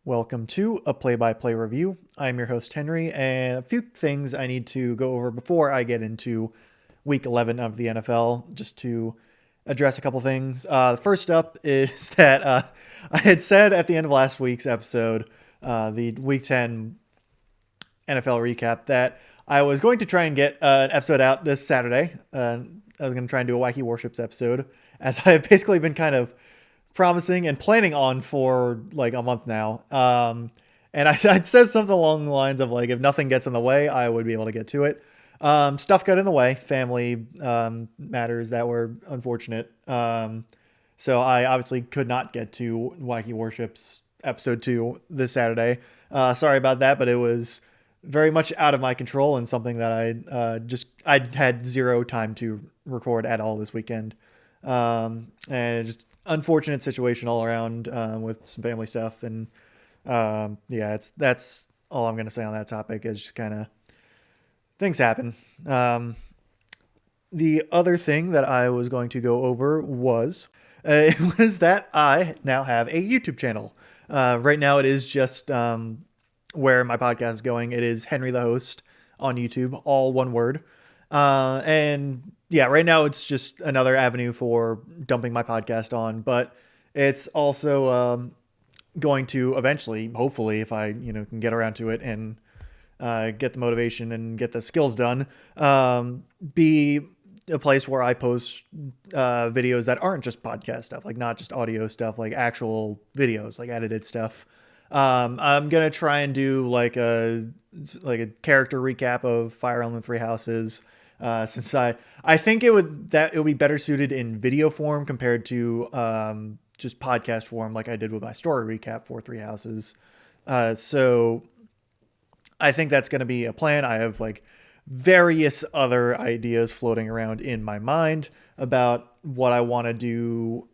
Welcome to a play-by-play review. I'm your host, Henry, and a few things I need to go over before I get into Week 11 of the NFL, just to address a couple things. First up is that I had said at the end of last week's episode, the Week 10 NFL recap, that I was going to try and get an episode out this Saturday. I was going to try and do a Wacky Warships episode, as I've basically been kind of promising and planning on for like a month now. I'd said something along the lines of like, if nothing gets in the way, I would be able to get to it. Stuff got in the way, family matters that were unfortunate. So I obviously could not get to Wacky Warships episode 2 this Saturday. Sorry about that, but it was very much out of my control and something that I had zero time to record at all this weekend. And it just unfortunate situation all around with some family stuff, and that's all I'm gonna say on that topic. Is just kind of things happen. The other thing that I was going to go over was it was that I now have a YouTube channel. Right now it is just where my podcast is going. It is Henry the Host on YouTube, all one word. And yeah, right now it's just another avenue for dumping my podcast on, but it's also going to eventually, hopefully, if I can get around to it and get the motivation and get the skills done, be a place where I post videos that aren't just podcast stuff, like not just audio stuff, like actual videos, like edited stuff. I'm gonna try and do like a character recap of Fire Emblem Three Houses. Since I think it would be better suited in video form compared to just podcast form, like I did with my story recap for Three Houses. So I think that's going to be a plan. I have like various other ideas floating around in my mind about what I want to do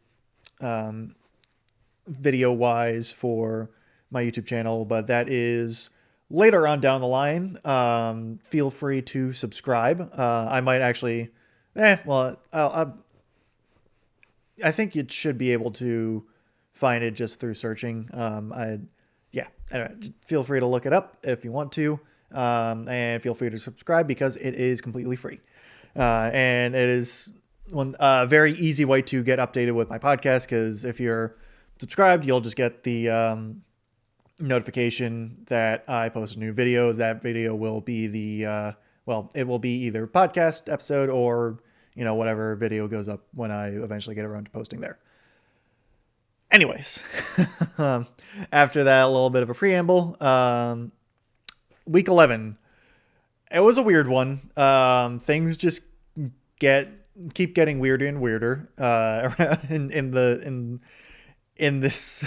video wise for my YouTube channel, but that is later on down the line. Feel free to subscribe. I might actually, I think you should be able to find it just through searching. Anyway, feel free to look it up if you want to, and feel free to subscribe because it is completely free. And it is one very easy way to get updated with my podcast, because if you're subscribed, you'll just get the notification that I post a new video. That video will be it will be either podcast episode or whatever video goes up when I eventually get around to posting there. Anyways, after that, a little bit of a preamble. Week 11, it was a weird one. Things just keep getting weirder and weirder in this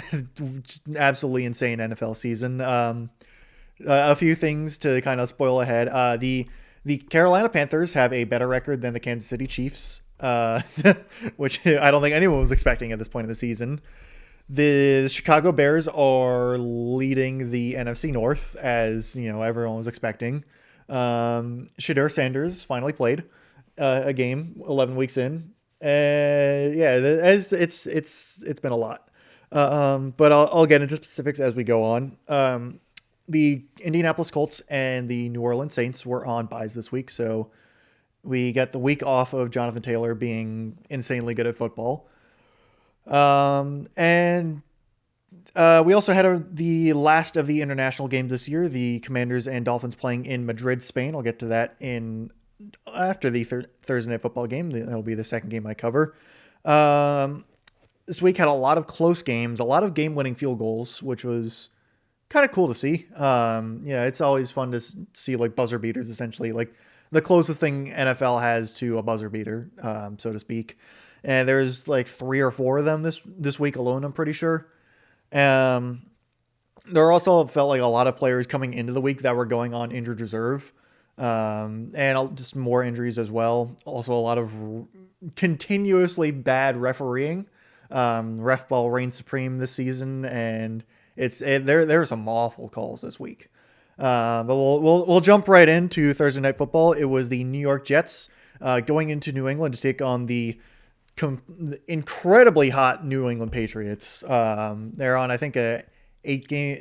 absolutely insane NFL season. A few things to kind of spoil ahead. The Carolina Panthers have a better record than the Kansas City Chiefs, which I don't think anyone was expecting at this point in the season. The Chicago Bears are leading the NFC North, as everyone was expecting. Shedeur Sanders finally played a game 11 weeks in. It's been a lot. But I'll get into specifics as we go on. The Indianapolis Colts and the New Orleans Saints were on byes this week, so we got the week off of Jonathan Taylor being insanely good at football. And we also had the last of the international games this year, the Commanders and Dolphins playing in Madrid, Spain. I'll get to that after the Thursday Night Football game. That'll be the second game I cover. This week had a lot of close games, a lot of game-winning field goals, which was kind of cool to see. It's always fun to see like buzzer beaters, essentially, like the closest thing NFL has to a buzzer beater, so to speak. And there's like 3 or 4 of them this week alone, I'm pretty sure. There also felt like a lot of players coming into the week that were going on injured reserve, and just more injuries as well. Also, a lot of continuously bad refereeing. Ref ball reigns supreme this season, and there are some awful calls this week. But we'll jump right into Thursday Night Football. It was the New York Jets going into New England to take on the incredibly hot New England Patriots. They're on, I think, a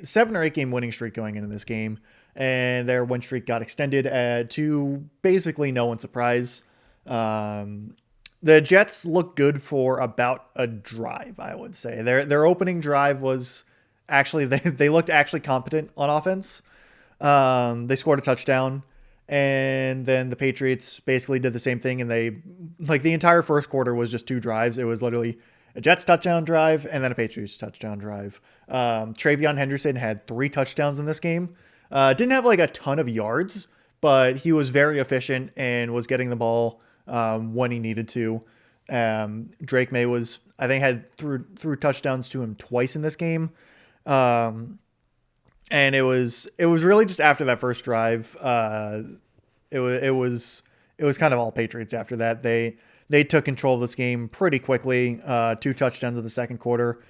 seven or eight game winning streak going into this game, and their win streak got extended to basically no one's surprise. The Jets look good for about a drive, I would say. Their opening drive was actually they looked actually competent on offense. They scored a touchdown, and then the Patriots basically did the same thing, and they like the entire first quarter was just two drives. It was literally a Jets touchdown drive and then a Patriots touchdown drive. Travion Henderson had 3 touchdowns in this game. Didn't have like a ton of yards, but he was very efficient and was getting the ball when he needed to. Drake May was, I think, had threw touchdowns to him twice in this game. And it was really just after that first drive. It was kind of all Patriots after that. They took control of this game pretty quickly. 2 touchdowns in the second quarter.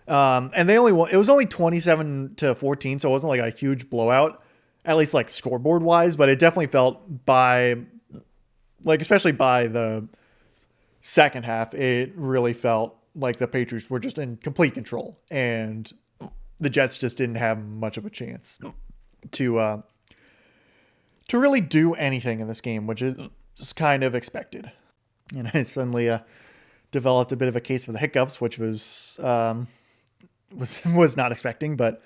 And they only won. It was only 27-14, so it wasn't like a huge blowout, at least like scoreboard wise, but it definitely felt especially by the second half, it really felt like the Patriots were just in complete control, and the Jets just didn't have much of a chance to really do anything in this game, which is just kind of expected. And I suddenly developed a bit of a case for the hiccups, which was not expecting, but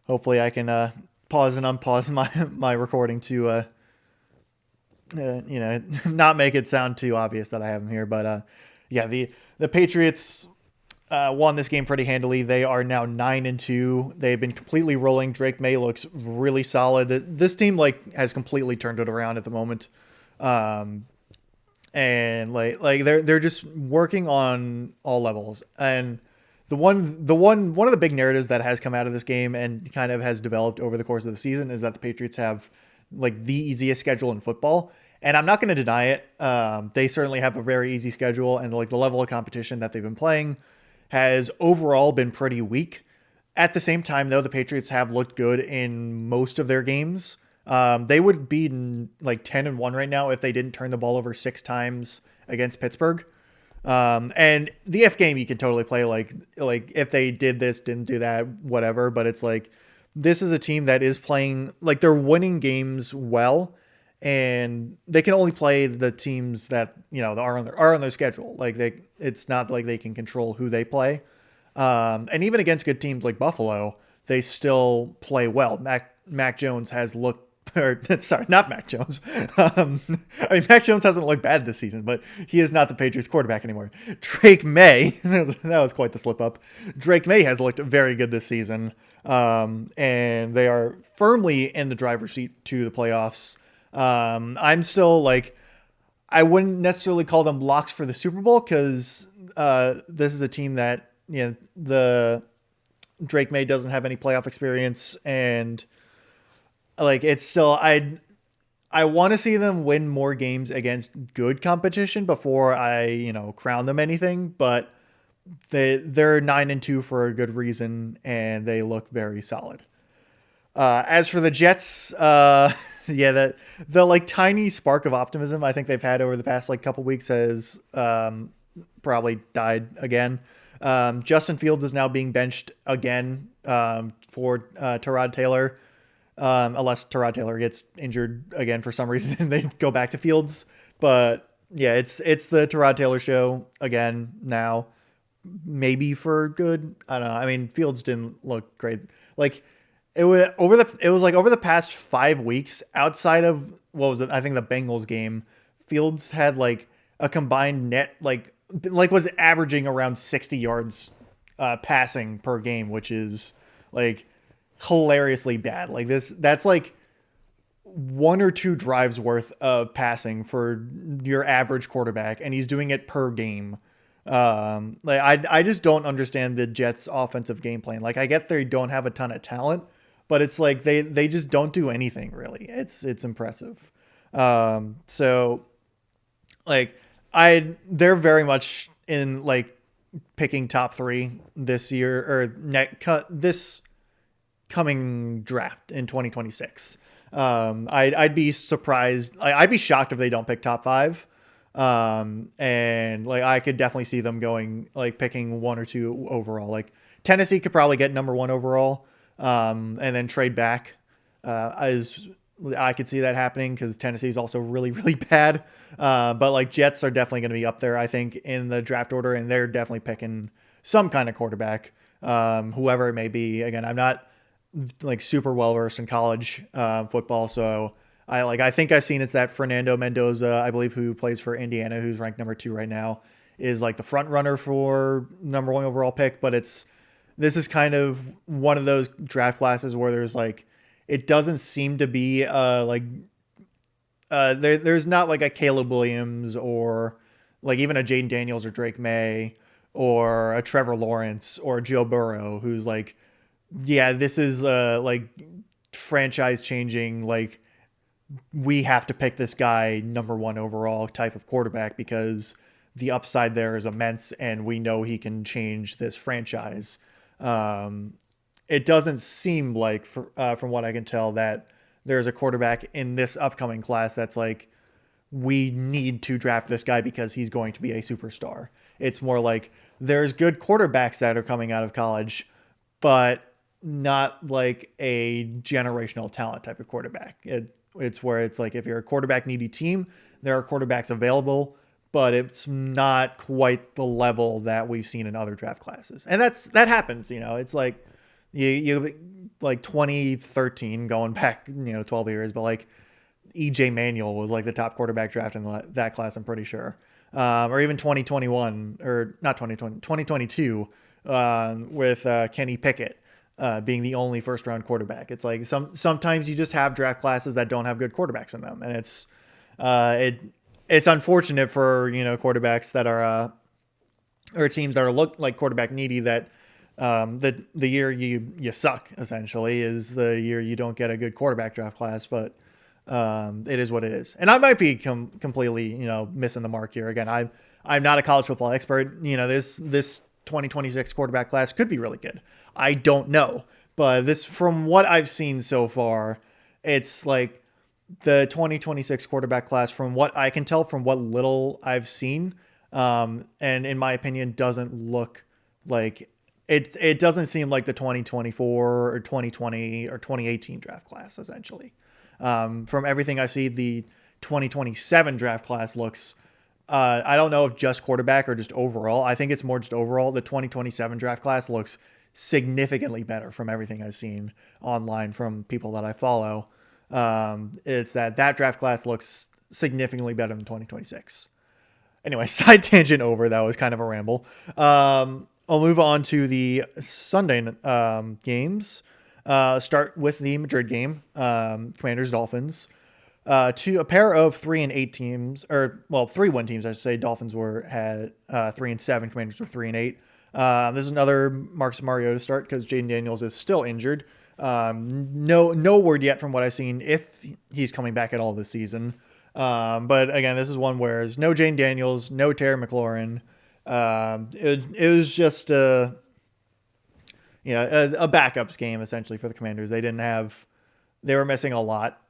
hopefully I can pause and unpause my recording to not make it sound too obvious that I have them here. But the Patriots won this game pretty handily. They are now 9-2. They've been completely rolling. Drake May looks really solid. This team has completely turned it around at the moment. And they're just working on all levels. And one of the big narratives that has come out of this game and kind of has developed over the course of the season is that the Patriots have like the easiest schedule in football. And I'm not going to deny it. They certainly have a very easy schedule, and like the level of competition that they've been playing has overall been pretty weak. At the same time, though, the Patriots have looked good in most of their games. They would be like 10-1 right now if they didn't turn the ball over 6 times against Pittsburgh. And the if game you can totally play like if they did this, didn't do that, whatever. But it's like this is a team that is playing like they're winning games well, and they can only play the teams that are on their schedule. Like it's not like they can control who they play. And even against good teams like Buffalo, they still play well. Mac Jones has looked. Sorry, not Mac Jones. Mac Jones hasn't looked bad this season, but he is not the Patriots quarterback anymore. Drake May, that was quite the slip up. Drake May has looked very good this season, and they are firmly in the driver's seat to the playoffs. I'm still I wouldn't necessarily call them locks for the Super Bowl because this is a team that the Drake May doesn't have any playoff experience, and it's still I want to see them win more games against good competition before I crown them anything, but they're 9-2 for a good reason, and they look very solid. As for the Jets, the tiny spark of optimism I think they've had over the past couple weeks has probably died again. Justin Fields is now being benched again for Tyrod Taylor. Unless Tyrod Taylor gets injured again for some reason and they go back to Fields. But yeah, it's the Tyrod Taylor show again now, maybe for good. I don't know. I mean, Fields didn't look great. It was over the past 5 weeks outside of what was it? I think the Bengals game, Fields had a combined net, was averaging around 60 yards passing per game, which is hilariously bad. That's 1 or 2 drives worth of passing for your average quarterback, and he's doing it per game. I just don't understand the Jets offensive game plan. I get they don't have a ton of talent, but it's they just don't do anything really. It's impressive. So they're very much in picking top 3 this year or this coming draft in 2026. I'd be surprised. I'd be shocked if they don't pick top 5. And I could definitely see them going picking 1 or 2 overall. Tennessee could probably get number 1 overall. and then trade back. As I could see that happening because Tennessee is also really, really bad. But like Jets are definitely going to be up there, I think, in the draft order, and they're definitely picking some kind of quarterback, whoever it may be. Again, I'm not like super well versed in college football, so I think I've seen it's that Fernando Mendoza, I believe, who plays for Indiana, who's ranked number 2 right now, is like the front runner for number 1 overall pick. But this is kind of one of those draft classes where there's like it doesn't seem to be there's not like a Caleb Williams or like even a Jaden Daniels or Drake May or a Trevor Lawrence or Joe Burrow who's like, yeah, this is like franchise changing, like we have to pick this guy number 1 overall type of quarterback because the upside there is immense and we know he can change this franchise. It doesn't seem like, from what I can tell, that there's a quarterback in this upcoming class that's like, we need to draft this guy because he's going to be a superstar. It's more like there's good quarterbacks that are coming out of college, but not like a generational talent type of quarterback. It's where it's like if you're a quarterback needy team, there are quarterbacks available, but it's not quite the level that we've seen in other draft classes. And that happens, it's like you like 2013 going back, 12 years, but like EJ Manuel was like the top quarterback draft in that class, I'm pretty sure. Or even 2021 or not 2020, 2022 with Kenny Pickett being the only first round quarterback. It's like sometimes you just have draft classes that don't have good quarterbacks in them. And it's unfortunate for, quarterbacks that are, or teams that are look like quarterback needy that the year you suck essentially is the year you don't get a good quarterback draft class, but it is what it is. And I might be completely, missing the mark here. Again, I'm not a college football expert. This 2026 quarterback class could be really good. I don't know, but from what I've seen so far, it's like the 2026 quarterback class, from what I can tell, from what little I've seen, and in my opinion, doesn't look like it doesn't seem like the 2024 or 2020 or 2018 draft class, essentially. From everything I see, the 2027 draft class looks, I don't know if just quarterback or just overall. I think it's more just overall. The 2027 draft class looks significantly better from everything I've seen online from people that I follow. It's that draft class looks significantly better than 2026. Anyway, side tangent over. That was kind of a ramble. I'll move on to the Sunday games. Start with the Madrid game, Commanders Dolphins. To a pair of 3-8 teams, or 3-1 teams, I should say. Dolphins had 3-7, Commanders were 3-8. This is another Marcus Mariota start because Jaden Daniels is still injured. No word yet from what I've seen if he's coming back at all this season. But again, this is one where there's no Jaden Daniels, no Terry McLaurin. It was just a backups game essentially for the Commanders. They were missing a lot.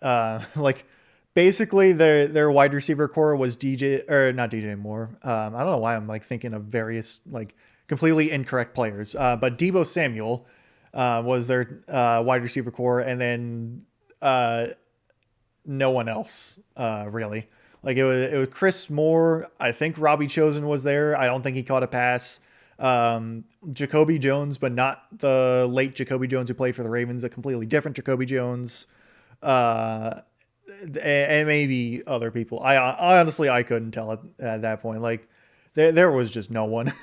Basically their wide receiver core was not DJ Moore. I don't know why I'm like thinking of various like completely incorrect players. But Deebo Samuel was their wide receiver core, and then no one else really. Like it was Chris Moore. I think Robbie Chosen was there. I don't think he caught a pass. Jacoby Jones, but not the late Jacoby Jones who played for the Ravens, a completely different Jacoby Jones. And maybe other people. I honestly, I couldn't tell at that point. Like there was just no one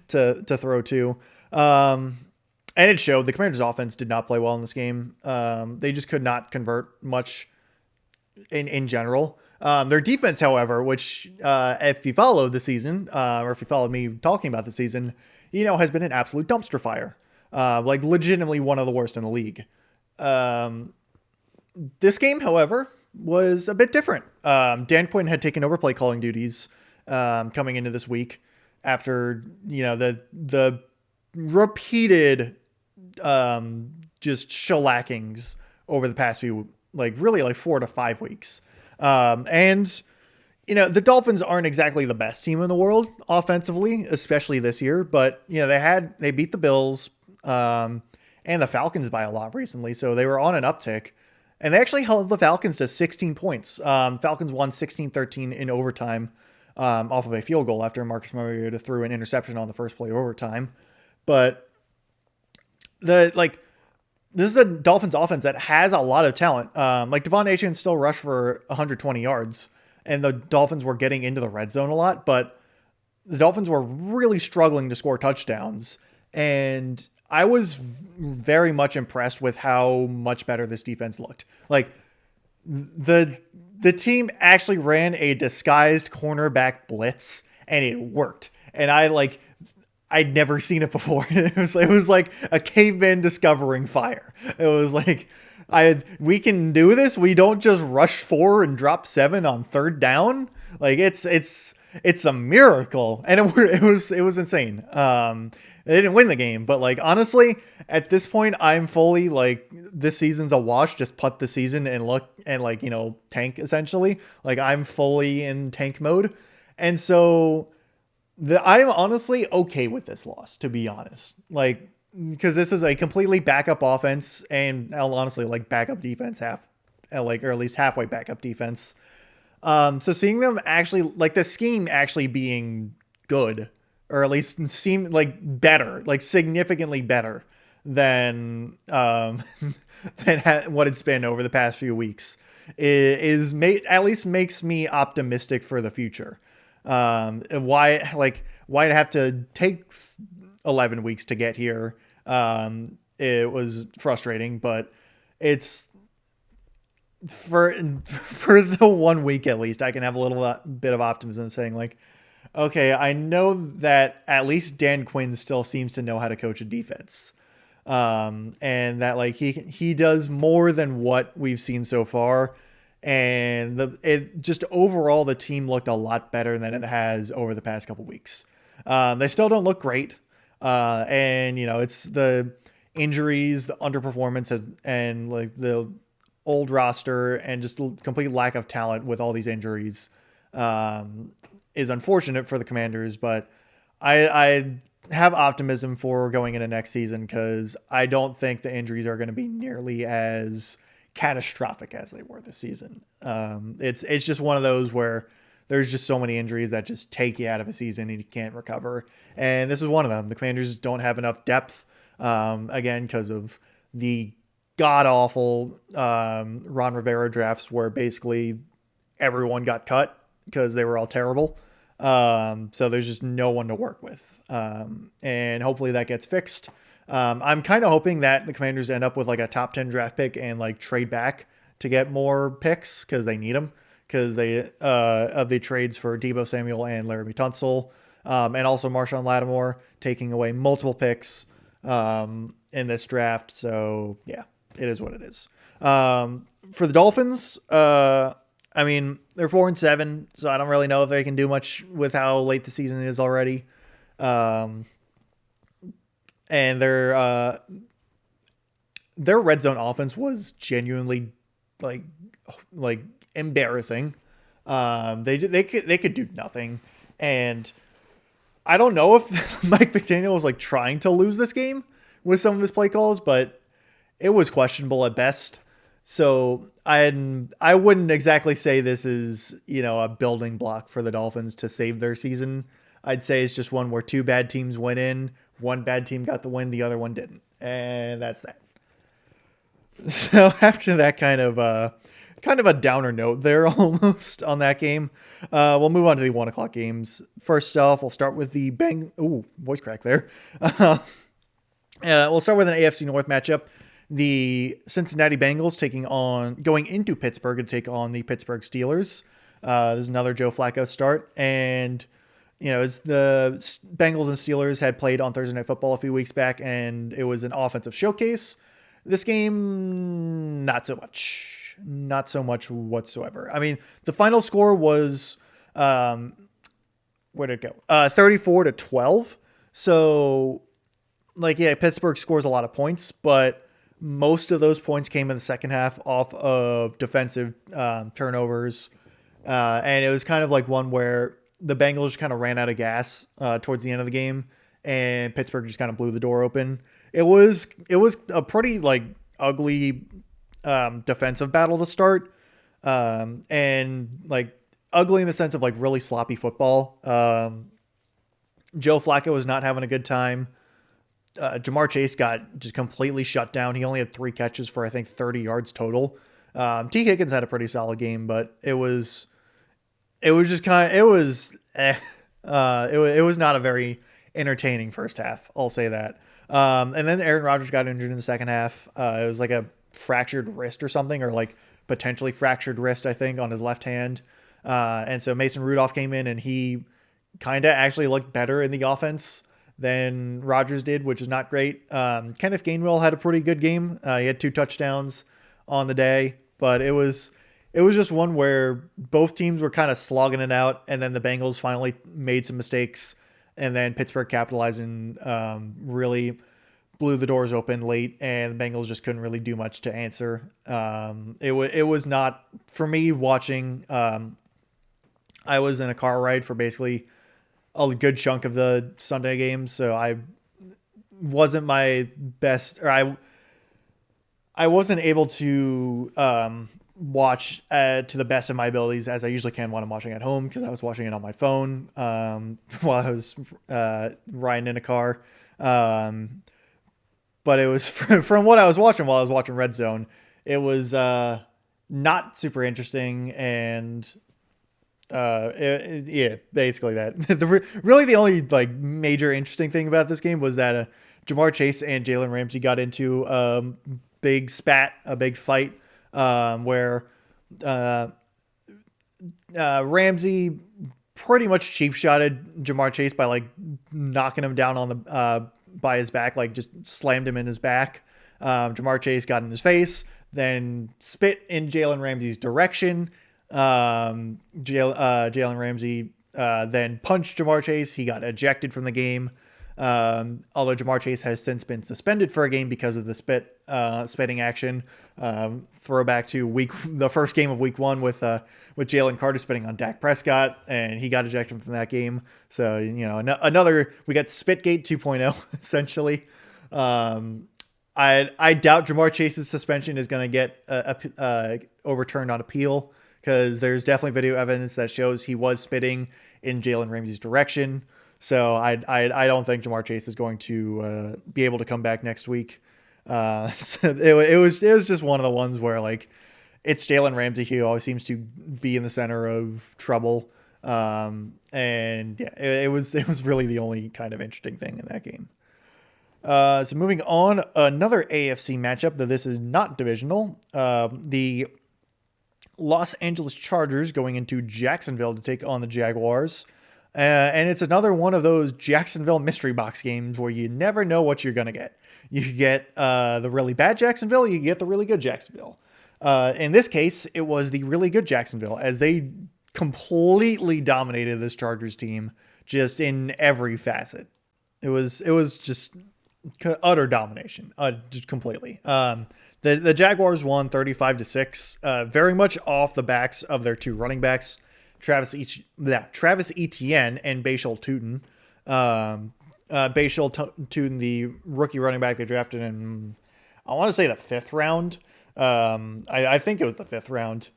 to throw to. And it showed. The Commanders offense did not play well in this game. They just could not convert much in general. Their defense, however, which if you followed the season, or if you followed me talking about the season, has been an absolute dumpster fire. Like legitimately one of the worst in the league. This game, however, was a bit different. Dan Quinn had taken over play calling duties coming into this week after the repeated just shellackings over the past few, really 4 to 5 weeks. And the Dolphins aren't exactly the best team in the world offensively, especially this year, but they beat the Bills. And and the Falcons by a lot recently. So they were on an uptick. And they actually held the Falcons to 16 points. Falcons won 16-13 in overtime off of a field goal after Marcus Mariota threw an interception on the first play of overtime. But this is a Dolphins offense that has a lot of talent. Devon Achane still rushed for 120 yards, and the Dolphins were getting into the red zone a lot, but the Dolphins were really struggling to score touchdowns. And I was very much impressed with how much better this defense looked. Like the team actually ran a disguised cornerback blitz, and it worked. And I'd never seen it before. It was like a caveman discovering fire. It was like, we can do this. We don't just rush 4 and drop 7 on third down. Like it's a miracle, and it was insane. They didn't win the game, but like honestly, at this point, I'm fully like, this season's a wash. Just putt the season and look and tank essentially. Like I'm fully in tank mode, and so I'm honestly okay with this loss, to be honest. Like, because this is a completely backup offense, and honestly, like backup defense or at least halfway backup defense. So seeing them actually, like the scheme actually being good, or at least seem like better, like significantly better than what it's been over the past few weeks, at least makes me optimistic for the future. Why it have to take 11 weeks to get here? It was frustrating, but it's for the 1 week at least, I can have a little bit of optimism saying like, okay, I know that at least Dan Quinn still seems to know how to coach a defense. And that like he does more than what we've seen so far. And it just overall, the team looked a lot better than it has over the past couple weeks. They still don't look great. And it's the injuries, the underperformance, and like the old roster, and just complete lack of talent with all these injuries, is unfortunate for the Commanders. But I have optimism for going into next season, because I don't think the injuries are going to be nearly as catastrophic as they were this season. It's just one of those where there's just so many injuries that just take you out of a season and you can't recover. And this is one of them. The Commanders don't have enough depth, again, because of the god-awful Ron Rivera drafts, where basically everyone got cut because they were all terrible. So there's just no one to work with. And hopefully that gets fixed. I'm kind of hoping that the Commanders end up with like a top 10 draft pick and like trade back to get more picks, because they need them, because they of the trades for Deebo Samuel and Laramie Tunsil, and also Marshawn Lattimore, taking away multiple picks in this draft. So yeah, it is what it is. For the Dolphins, I mean, they're 4-7, so I don't really know if they can do much with how late the season is already. And their red zone offense was genuinely like embarrassing. They could do nothing, and I don't know if Mike McDaniel was like trying to lose this game with some of his play calls, but it was questionable at best. So I wouldn't exactly say this is, a building block for the Dolphins to save their season. I'd say it's just one where 2 bad teams went in, 1 bad team got the win, the other one didn't. And that's that. So after that kind of a downer note there almost on that game, we'll move on to the 1:00 games. First off, we'll start with the voice crack there. We'll start with an AFC North matchup. The Cincinnati Bengals going into Pittsburgh to take on the Pittsburgh Steelers. There's another Joe Flacco start. And, it's the Bengals and Steelers had played on Thursday Night Football a few weeks back, and it was an offensive showcase. This game, not so much. Not so much whatsoever. I mean, the final score was, where'd it go? 34-12. So, Pittsburgh scores a lot of points, but most of those points came in the second half off of defensive turnovers. And it was kind of like one where the Bengals kind of ran out of gas towards the end of the game, and Pittsburgh just kind of blew the door open. it was a pretty like ugly defensive battle to start, and like ugly in the sense of like really sloppy football. Joe Flacco was not having a good time. Jamar Chase got just completely shut down. He only had 3 catches for I think 30 yards total. T Higgins had a pretty solid game, but it was just kind of it was it was not a very entertaining first half. I'll say that. And then Aaron Rodgers got injured in the second half. It was like a fractured wrist or something, or like potentially fractured wrist, I think, on his left hand. And so Mason Rudolph came in and he kind of actually looked better in the offense than Rodgers did, which is not great. Kenneth Gainwell had a pretty good game. He had 2 touchdowns on the day, but it was just one where both teams were kind of slogging it out, and then the Bengals finally made some mistakes, and then Pittsburgh capitalized and really blew the doors open late, and the Bengals just couldn't really do much to answer. It was not for me watching. I was in a car ride for basically a good chunk of the Sunday games, so I wasn't my best, or I wasn't able to watch to the best of my abilities as I usually can when I'm watching at home, because I was watching it on my phone while I was riding in a car. But it was from what I was watching while I was watching Red Zone, it was not super interesting, and yeah, basically that. Really, the only like major interesting thing about this game was that Jamar Chase and Jalen Ramsey got into a big fight, where Ramsey pretty much cheap shotted Jamar Chase by like knocking him down on the by his back, like just slammed him in his back. Jamar Chase got in his face, then spit in Jalen Ramsey's direction. Jalen Ramsey then punched Jamar Chase. He got ejected from the game. Although Jamar Chase has since been suspended for a game because of the spitting action. Throwback to the first game of week 1 with Jalen Carter spitting on Dak Prescott, and he got ejected from that game. So, we got Spitgate 2.0 essentially. I doubt Jamar Chase's suspension is going to get overturned on appeal, because there's definitely video evidence that shows he was spitting in Jalen Ramsey's direction. So I don't think Jamar Chase is going to be able to come back next week. So it was just one of the ones where like it's Jalen Ramsey who always seems to be in the center of trouble. And yeah, it was really the only kind of interesting thing in that game. So moving on, another AFC matchup, though this is not divisional. The Los Angeles Chargers going into Jacksonville to take on the Jaguars. And it's another one of those Jacksonville mystery box games where you never know what you're going to get. You get the really bad Jacksonville, you get the really good Jacksonville. In this case, it was the really good Jacksonville, as they completely dominated this Chargers team just in every facet. It was just utter domination, just completely. The Jaguars won 35-6, very much off the backs of their 2 running backs, Travis Etienne and Bashal Tutin. Tutin, the rookie running back they drafted in, I want to say the 5th round. I think it was the 5th round.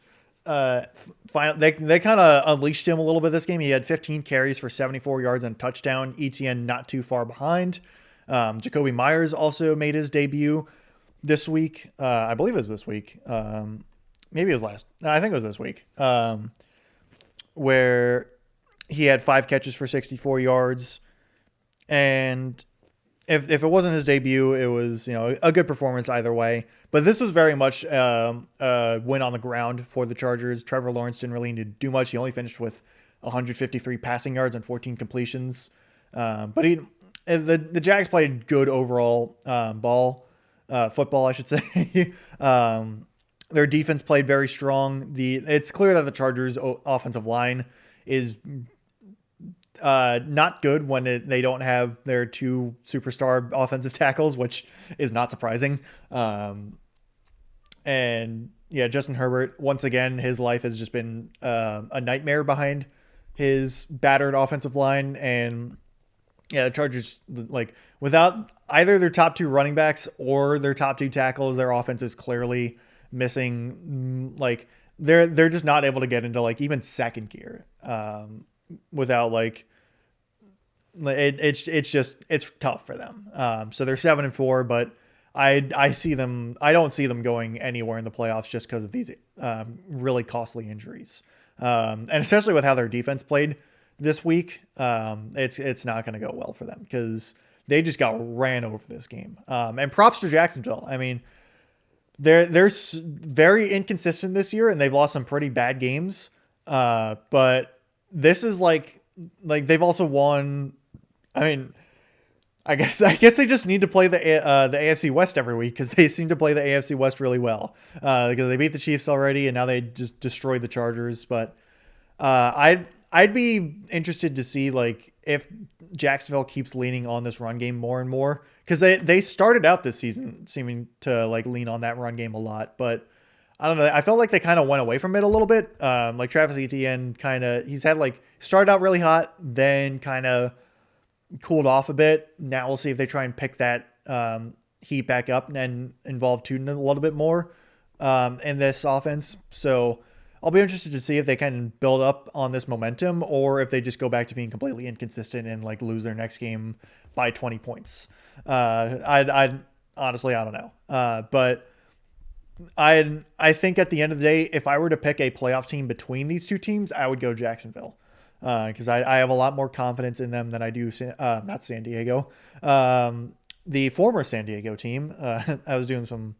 They kind of unleashed him a little bit this game. He had 15 carries for 74 yards and a touchdown. Etienne not too far behind. Jacoby Myers also made his debut this week. I believe it was this week. Maybe it was last. No, I think it was this week. Where he had 5 catches for 64 yards. And if it wasn't his debut, it was, a good performance either way. But this was very much a win on the ground for the Chargers. Trevor Lawrence didn't really need to do much. He only finished with 153 passing yards and 14 completions. But the Jags played good overall football, I should say. Their defense played very strong. It's clear that the Chargers' offensive line is not good when they don't have their 2 superstar offensive tackles, which is not surprising. And yeah, Justin Herbert, once again, his life has just been a nightmare behind his battered offensive line. And yeah, the Chargers, like, without either their top two running backs or their top two tackles. Their offense is clearly missing. Like they're just not able to get into like even second gear without like it's tough for them. So they're 7-4, but I see them. I don't see them going anywhere in the playoffs just because of these really costly injuries, and especially with how their defense played this week. It's not going to go well for them because they just got ran over this game. And props to Jacksonville. I mean, they're very inconsistent this year, and they've lost some pretty bad games. But this is like they've also won. I mean, I guess they just need to play the AFC West every week because they seem to play the AFC West really well. Because they beat the Chiefs already, and now they just destroyed the Chargers. But I'd be interested to see like if Jacksonville keeps leaning on this run game more and more, because they started out this season seeming to like lean on that run game a lot, but I don't know. I felt like they kind of went away from it a little bit. Like Travis Etienne he's had like started out really hot, then kind of cooled off a bit. Now we'll see if they try and pick that heat back up and involve Tuden a little bit more in this offense. So I'll be interested to see if they can build up on this momentum or if they just go back to being completely inconsistent and like lose their next game by 20 points. I honestly, I don't know. But I think at the end of the day, if I were to pick a playoff team between these two teams, I would go Jacksonville. Because I have a lot more confidence in them than I do, not San Diego. The former San Diego team, I was doing some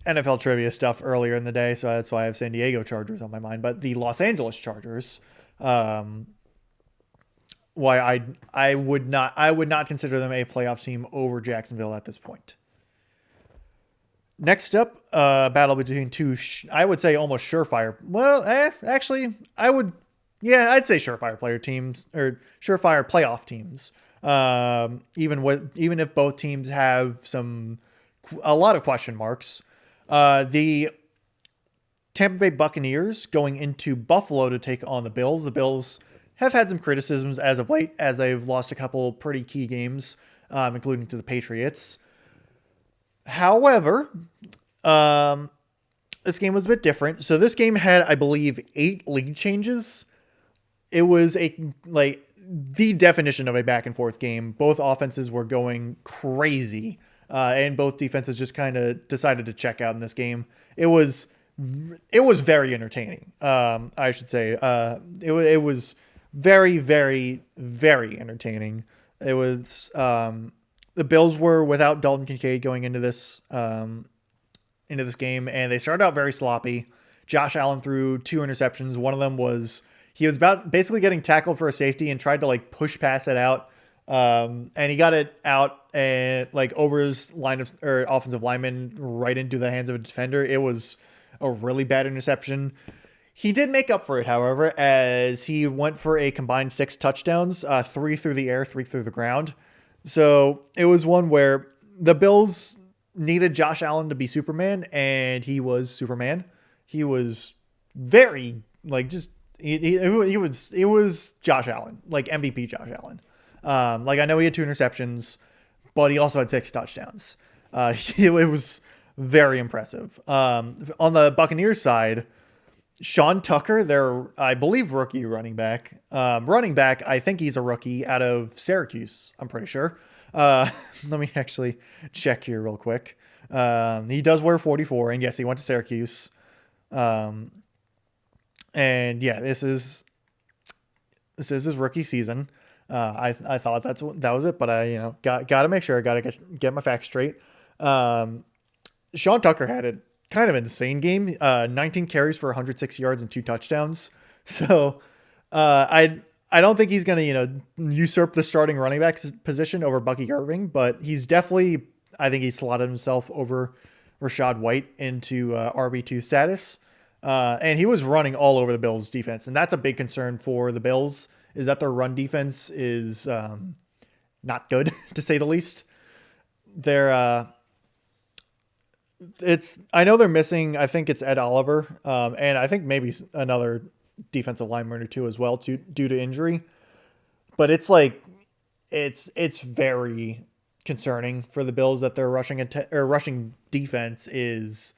NFL trivia stuff earlier in the day, so that's why I have San Diego Chargers on my mind. But the Los Angeles Chargers, why I would not consider them a playoff team over Jacksonville at this point. Next up, battle between two, I would say almost surefire. Well, actually, I'd say surefire player teams or surefire playoff teams. Even if both teams have a lot of question marks. The Tampa Bay Buccaneers going into Buffalo to take on the Bills. The Bills have had some criticisms as of late, as they've lost a couple pretty key games, including to the Patriots. However, this game was a bit different. So this game had, I believe, 8 lead changes. It was the definition of a back and forth game. Both offenses were going crazy, and both defenses just kind of decided to check out in this game. It was very entertaining. I should say, it was very, very, very entertaining. It was, the Bills were without Dalton Kincaid going into this game, and they started out very sloppy. Josh Allen threw 2 interceptions. One of them was, he was about basically getting tackled for a safety and tried to like push pass it out. And he got it out and like over his offensive lineman right into the hands of a defender. It was a really bad interception. He did make up for it, however, as he went for a combined 6 touchdowns, 3 through the air, 3 through the ground. So it was one where the Bills needed Josh Allen to be Superman, and he was Superman. He was very like just it was Josh Allen, like MVP Josh Allen. Like I know he had 2 interceptions, but he also had 6 touchdowns. It was very impressive. On the Buccaneers side, Sean Tucker, their, I believe, rookie running back. I think he's a rookie out of Syracuse, I'm pretty sure. Let me actually check here real quick. He does wear 44, and yes, he went to Syracuse. And yeah, this is his rookie season. I thought that was it, but I got to make sure I got to get my facts straight. Sean Tucker had a kind of insane game. 19 carries for 106 yards and 2 touchdowns. So I don't think he's going to usurp the starting running back position over Bucky Irving, but he's definitely, I think he slotted himself over Rachaad White into RB2 status. And he was running all over the Bills defense. And that's a big concern for the Bills, is that their run defense is not good, to say the least. I know they're missing, I think it's Ed Oliver. And I think maybe another defensive lineman or two as well due to injury. But it's like, it's very concerning for the Bills that their rushing defense is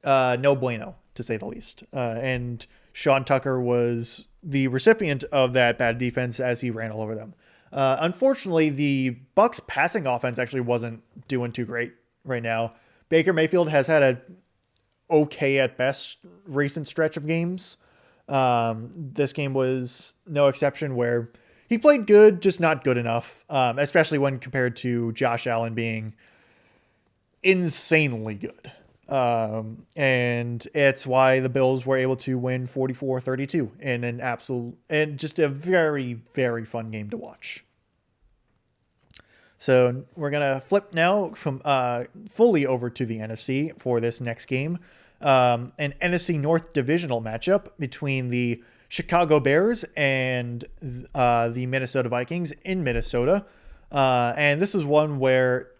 no bueno, to say the least. And Sean Tucker was the recipient of that bad defense as he ran all over them. Unfortunately, the Bucs passing offense actually wasn't doing too great right now. Baker Mayfield has had a okay at best recent stretch of games. This game was no exception, where he played good, just not good enough, especially when compared to Josh Allen being insanely good. And it's why the Bills were able to win 44-32 in an absolute and just a very, very fun game to watch. So we're going to flip now from fully over to the NFC for this next game. An NFC North divisional matchup between the Chicago Bears and the Minnesota Vikings in Minnesota. And this is one where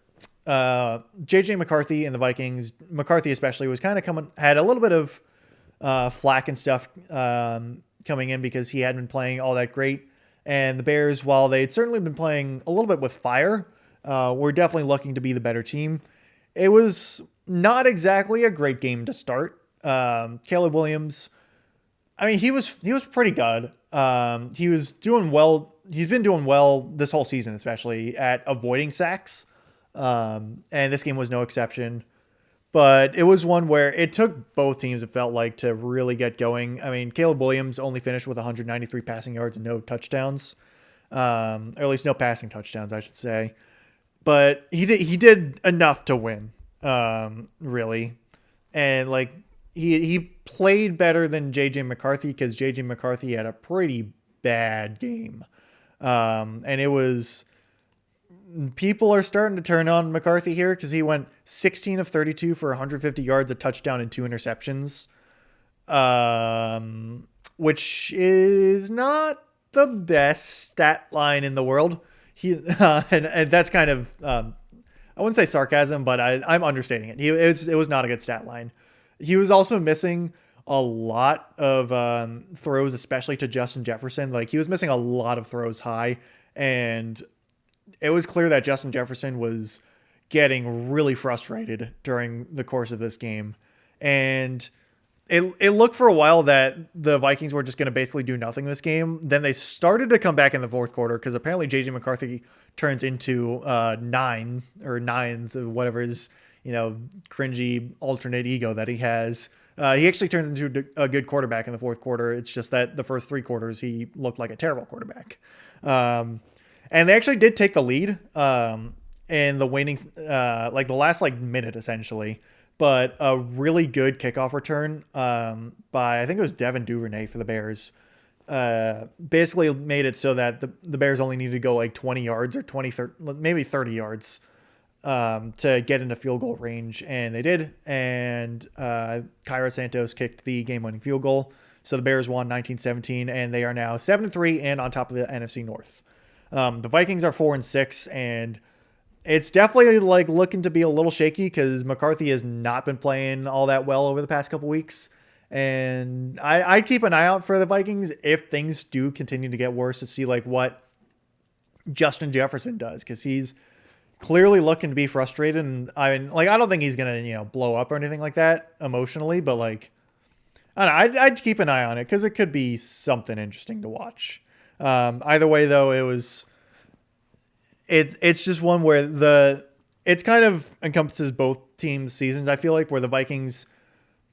JJ McCarthy and the Vikings, McCarthy especially, was kind of had a little bit of flack and stuff coming in because he hadn't been playing all that great. And the Bears, while they'd certainly been playing a little bit with fire, were definitely looking to be the better team. It was not exactly a great game to start. Caleb Williams, I mean, he was pretty good. He was doing well. He's been doing well this whole season, especially at avoiding sacks. And this game was no exception. But it was one where it took both teams, it felt like, to really get going. I mean, Caleb Williams only finished with 193 passing yards and no touchdowns. Or at least no passing touchdowns, I should say. But he did enough to win, really. And, like, he played better than J.J. McCarthy because J.J. McCarthy had a pretty bad game. And it was... People are starting to turn on McCarthy here because he went 16 of 32 for 150 yards, a touchdown, and 2 interceptions, which is not the best stat line in the world. And that's kind of, I wouldn't say sarcasm, but I'm understating it. It was not a good stat line. He was also missing a lot of throws, especially to Justin Jefferson. Like, he was missing a lot of throws high, and it was clear that Justin Jefferson was getting really frustrated during the course of this game. And it looked for a while that the Vikings were just going to basically do nothing this game. Then they started to come back in the fourth quarter because apparently J.J. McCarthy turns into nines or whatever his, cringy alternate ego that he has. He actually turns into a good quarterback in the fourth quarter. It's just that the first 3 quarters he looked like a terrible quarterback. And they actually did take the lead in the waning, the last minute essentially. But a really good kickoff return by, I think it was Devin Duvernay for the Bears, basically made it so that the Bears only needed to go 20 yards or 30, maybe 30 yards to get into field goal range. And they did. And Kyra Santos kicked the game-winning field goal. So the Bears won 19-17, and they are now 7-3 and on top of the NFC North. The Vikings are 4-6, and it's definitely looking to be a little shaky because McCarthy has not been playing all that well over the past couple weeks. And I keep an eye out for the Vikings if things do continue to get worse to see what Justin Jefferson does, because he's clearly looking to be frustrated. And I don't think he's gonna blow up or anything like that emotionally, but I don't know, I'd keep an eye on it because it could be something interesting to watch. Either way, though, it's just one where it's kind of encompasses both teams' seasons. I feel like where the Vikings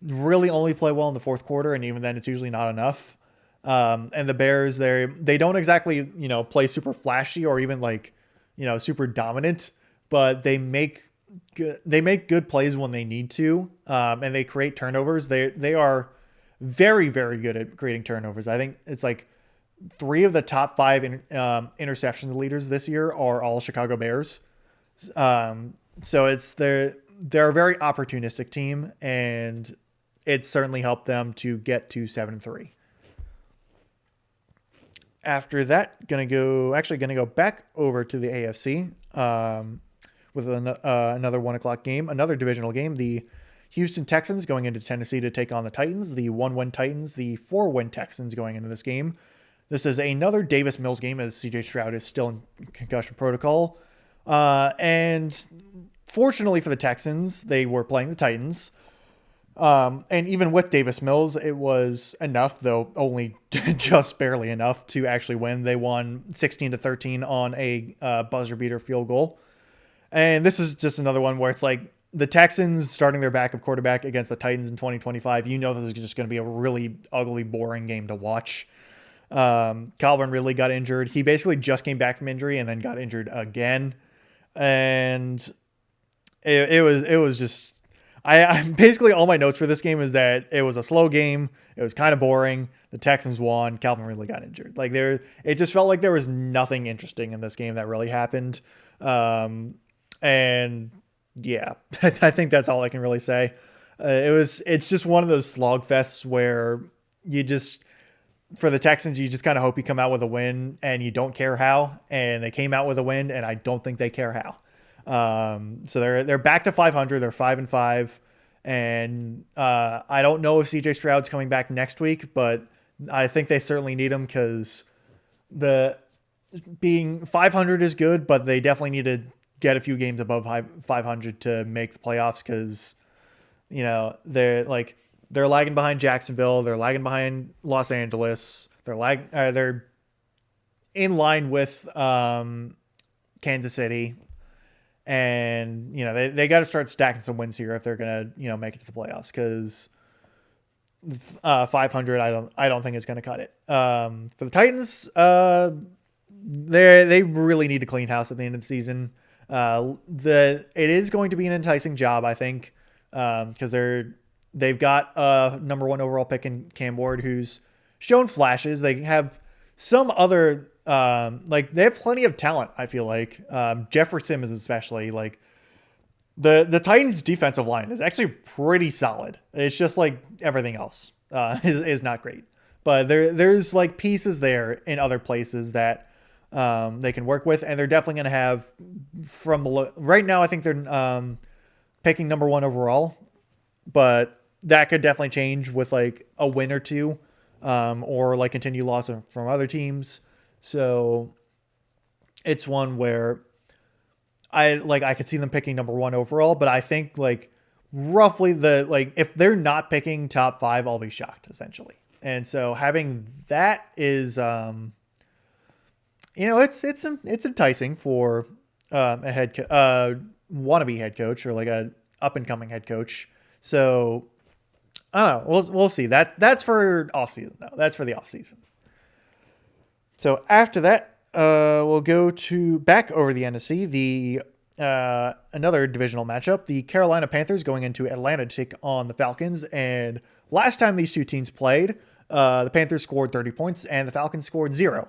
really only play well in the fourth quarter, and even then, it's usually not enough. And the Bears, they don't exactly play super flashy or even super dominant, but they make good plays when they need to, and they create turnovers. They are very, very good at creating turnovers. I think it's 3 of the top 5 interceptions leaders this year are all Chicago Bears. So they're a very opportunistic team, and it certainly helped them to get to 7-3. After that, gonna go back over to the AFC with another 1:00 game, another divisional game. The Houston Texans going into Tennessee to take on the Titans. The 1-win Titans, the 4-win Texans going into this game. This is another Davis Mills game as CJ Stroud is still in concussion protocol. And fortunately for the Texans, they were playing the Titans. And even with Davis Mills, it was enough, though only just barely enough to actually win. They won 16-13 on a buzzer beater field goal. And this is just another one where it's like the Texans starting their backup quarterback against the Titans in 2025. You know, this is just going to be a really ugly, boring game to watch. Calvin Ridley got injured. He basically just came back from injury and then got injured again. And it was just, I basically all my notes for this game is that it was a slow game. It was kind of boring. The Texans won. Calvin Ridley got injured. Like it just felt like there was nothing interesting in this game that really happened. And yeah, I think that's all I can really say. It's just one of those slog fests where for the Texans, you just kind of hope you come out with a win and you don't care how. And they came out with a win, and I don't think they care how. So they're back to 500. They're 5-5, and I don't know if CJ Stroud's coming back next week, but I think they certainly need him because being 500 is good, but they definitely need to get a few games above 500 to make the playoffs because they're lagging behind Jacksonville, they're lagging behind Los Angeles, they're in line with Kansas City. And, they got to start stacking some wins here if they're going to, make it to the playoffs because 500, I don't think it's going to cut it. For the Titans, they really need to clean house at the end of the season. It is going to be an enticing job, I think, because they've got a number 1 overall pick in Cam Ward who's shown flashes. They have some other they have plenty of talent, I feel like. Jeffrey Simmons especially. Like the Titans defensive line is actually pretty solid. It's just like everything else is not great. But there's like pieces there in other places that they can work with, and they're definitely going to have right now I think they're picking number 1 overall, but that could definitely change with like a win or two or like continued loss from other teams. So it's one where I could see them picking number 1 overall, but I think like roughly if they're not picking top 5, I'll be shocked essentially. And so having that is, it's enticing for a wannabe head coach or like a up and coming head coach. So I don't know. We'll see. That's for off season though. That's for the off season. So after that, we'll go back over the NFC, another divisional matchup. The Carolina Panthers going into Atlanta to take on the Falcons. And last time these two teams played, the Panthers scored 30 points and the Falcons scored 0.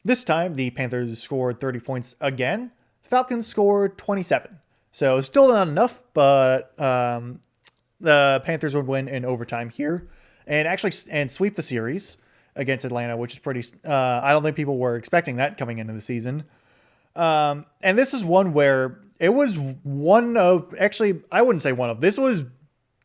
This time, the Panthers scored 30 points again. The Falcons scored 27. So still not enough, but the Panthers would win in overtime here and sweep the series against Atlanta, which is pretty, I don't think people were expecting that coming into the season. And this is one where it was this was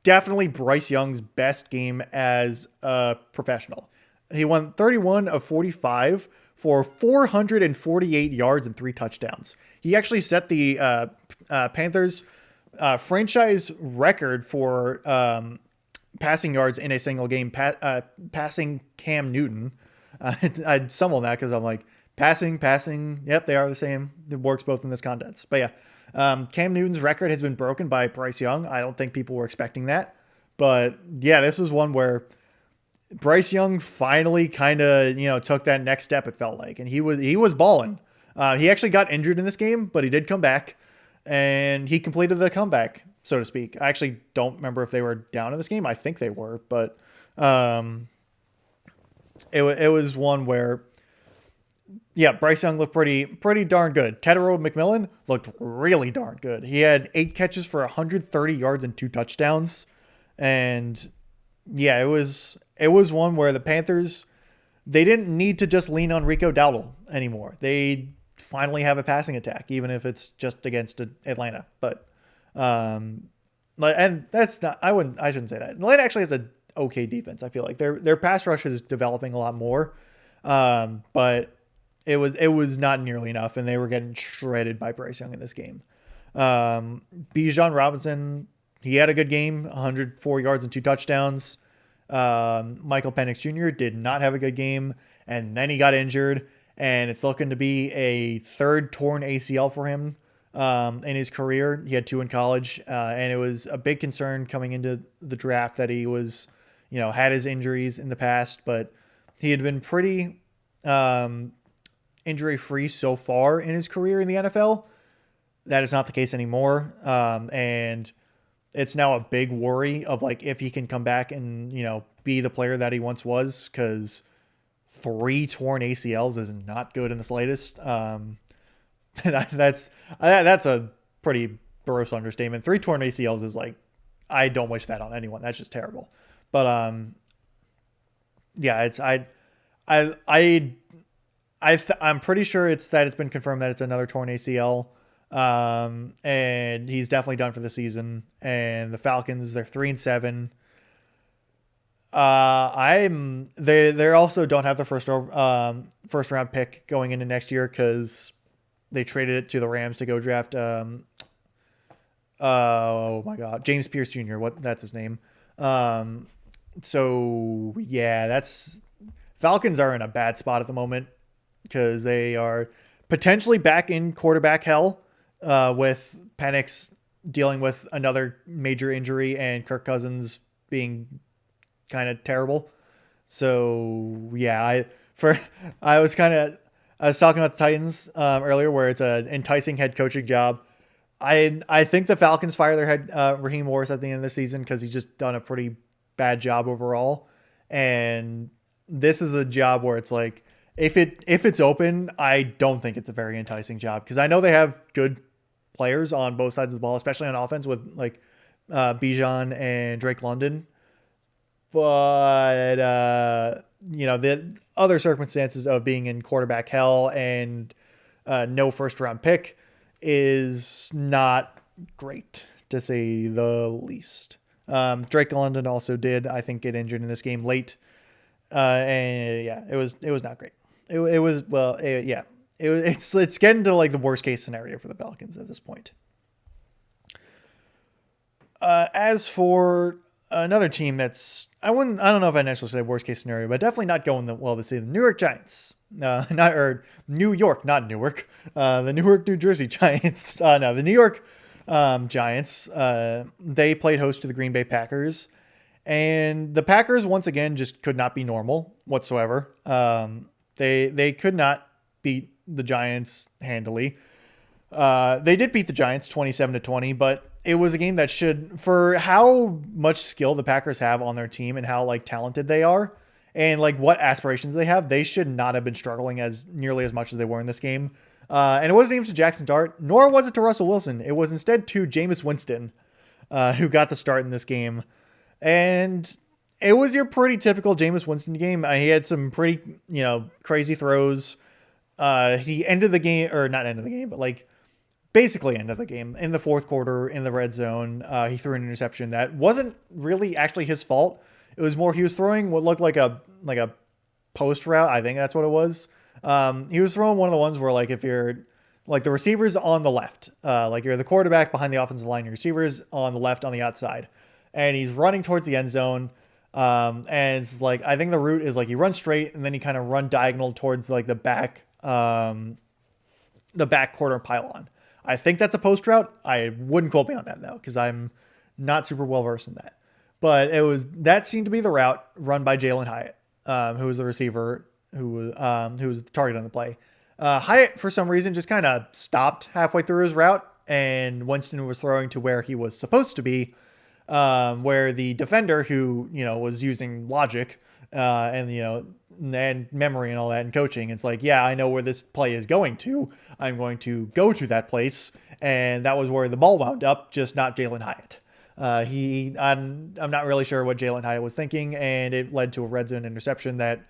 definitely Bryce Young's best game as a professional. He won 31 of 45 for 448 yards and 3 touchdowns. He actually set the Panthers franchise record for passing yards in a single game, passing Cam Newton. I stumble on that because I'm like, passing. Yep, they are the same. It works both in this context. But yeah, Cam Newton's record has been broken by Bryce Young. I don't think people were expecting that. But yeah, this was one where Bryce Young finally kind of, took that next step, it felt like. And he was balling. He actually got injured in this game, but he did come back. And he completed the comeback, so to speak. I actually don't remember if they were down in this game. I think they were, but it was one where, yeah, Bryce Young looked pretty darn good. Tedero McMillan looked really darn good. He had 8 catches for 130 yards and 2 touchdowns. And yeah, it was one where the Panthers, they didn't need to just lean on Rico Dowdle anymore. They finally have a passing attack, even if it's just against Atlanta. But and that's not, I shouldn't say that. Atlanta actually has an okay defense. I feel like their pass rush is developing a lot more. But it was not nearly enough, and they were getting shredded by Bryce Young in this game. Bijan Robinson, he had a good game, 104 yards and 2 touchdowns. Michael Penix Jr. did not have a good game, and then he got injured, and it's looking to be a third torn ACL for him in his career. He had 2 in college, and it was a big concern coming into the draft that he was, had his injuries in the past, but he had been pretty injury-free so far in his career in the NFL. That is not the case anymore, and it's now a big worry of like if he can come back and be the player that he once was, because 3 torn ACLs is not good in the slightest. That's a pretty gross understatement. 3 torn ACLs is like, I don't wish that on anyone. That's just terrible. But yeah, I'm pretty sure it's been confirmed that it's another torn ACL. And he's definitely done for the season. And the Falcons, they're 3-7. They also don't have the first round pick going into next year because they traded it to the Rams to go draft oh my God, James Pierce Jr. That's his name. So yeah, Falcons are in a bad spot at the moment because they are potentially back in quarterback hell, with Penix dealing with another major injury and Kirk Cousins being kind of terrible. So yeah, I was talking about the Titans earlier, where it's an enticing head coaching job. I think the Falcons fire their head Raheem Morris at the end of the season because he's just done a pretty bad job overall. And this is a job where it's like, if it's open, I don't think it's a very enticing job, because I know they have good players on both sides of the ball, especially on offense with like Bijan and Drake London. But the other circumstances of being in quarterback hell and no first round pick is not great, to say the least. Drake London also did, I think, get injured in this game late, and yeah, it was not great. It's getting to like the worst case scenario for the Falcons at this point. As for another team that's, I don't know if I necessarily say worst case scenario, but definitely not going well this season. New York Giants, New York, not Newark. The Newark, New Jersey Giants. The New York Giants. They played host to the Green Bay Packers, and the Packers once again just could not be normal whatsoever. They could not beat the Giants handily. They did beat the Giants 27-20, but it was a game that should, for how much skill the Packers have on their team and how like talented they are and like what aspirations they have, they should not have been struggling as nearly as much as they were in this game. And it wasn't even to Jackson Dart, nor was it to Russell Wilson. It was instead to Jameis Winston, who got the start in this game. And it was your pretty typical Jameis Winston game. He had some pretty, crazy throws. He ended the game, or not ended the game, but like basically ended the game in the fourth quarter in the red zone. He threw an interception that wasn't really actually his fault. It was more he was throwing what looked like a post route. I think that's what it was. He was throwing one of the ones where like if you're like the receivers on the left, like you're the quarterback behind the offensive line, your receivers on the left on the outside, and he's running towards the end zone. And it's like, I think the route is like you run straight and then you kind of run diagonal towards like the back corner pylon. I think that's a post route. I wouldn't quote me on that though, because I'm not super well versed in that. But that seemed to be the route run by Jalen Hyatt, who was the receiver who was the target on the play. Hyatt, for some reason, just kind of stopped halfway through his route, and Winston was throwing to where he was supposed to be, where the defender, who was using logic and memory and all that and coaching, it's like, yeah, I know where this play is going to. I'm going to go to that place, and that was where the ball wound up, just not Jalen Hyatt. I'm not really sure what Jalen Hyatt was thinking, and it led to a red zone interception that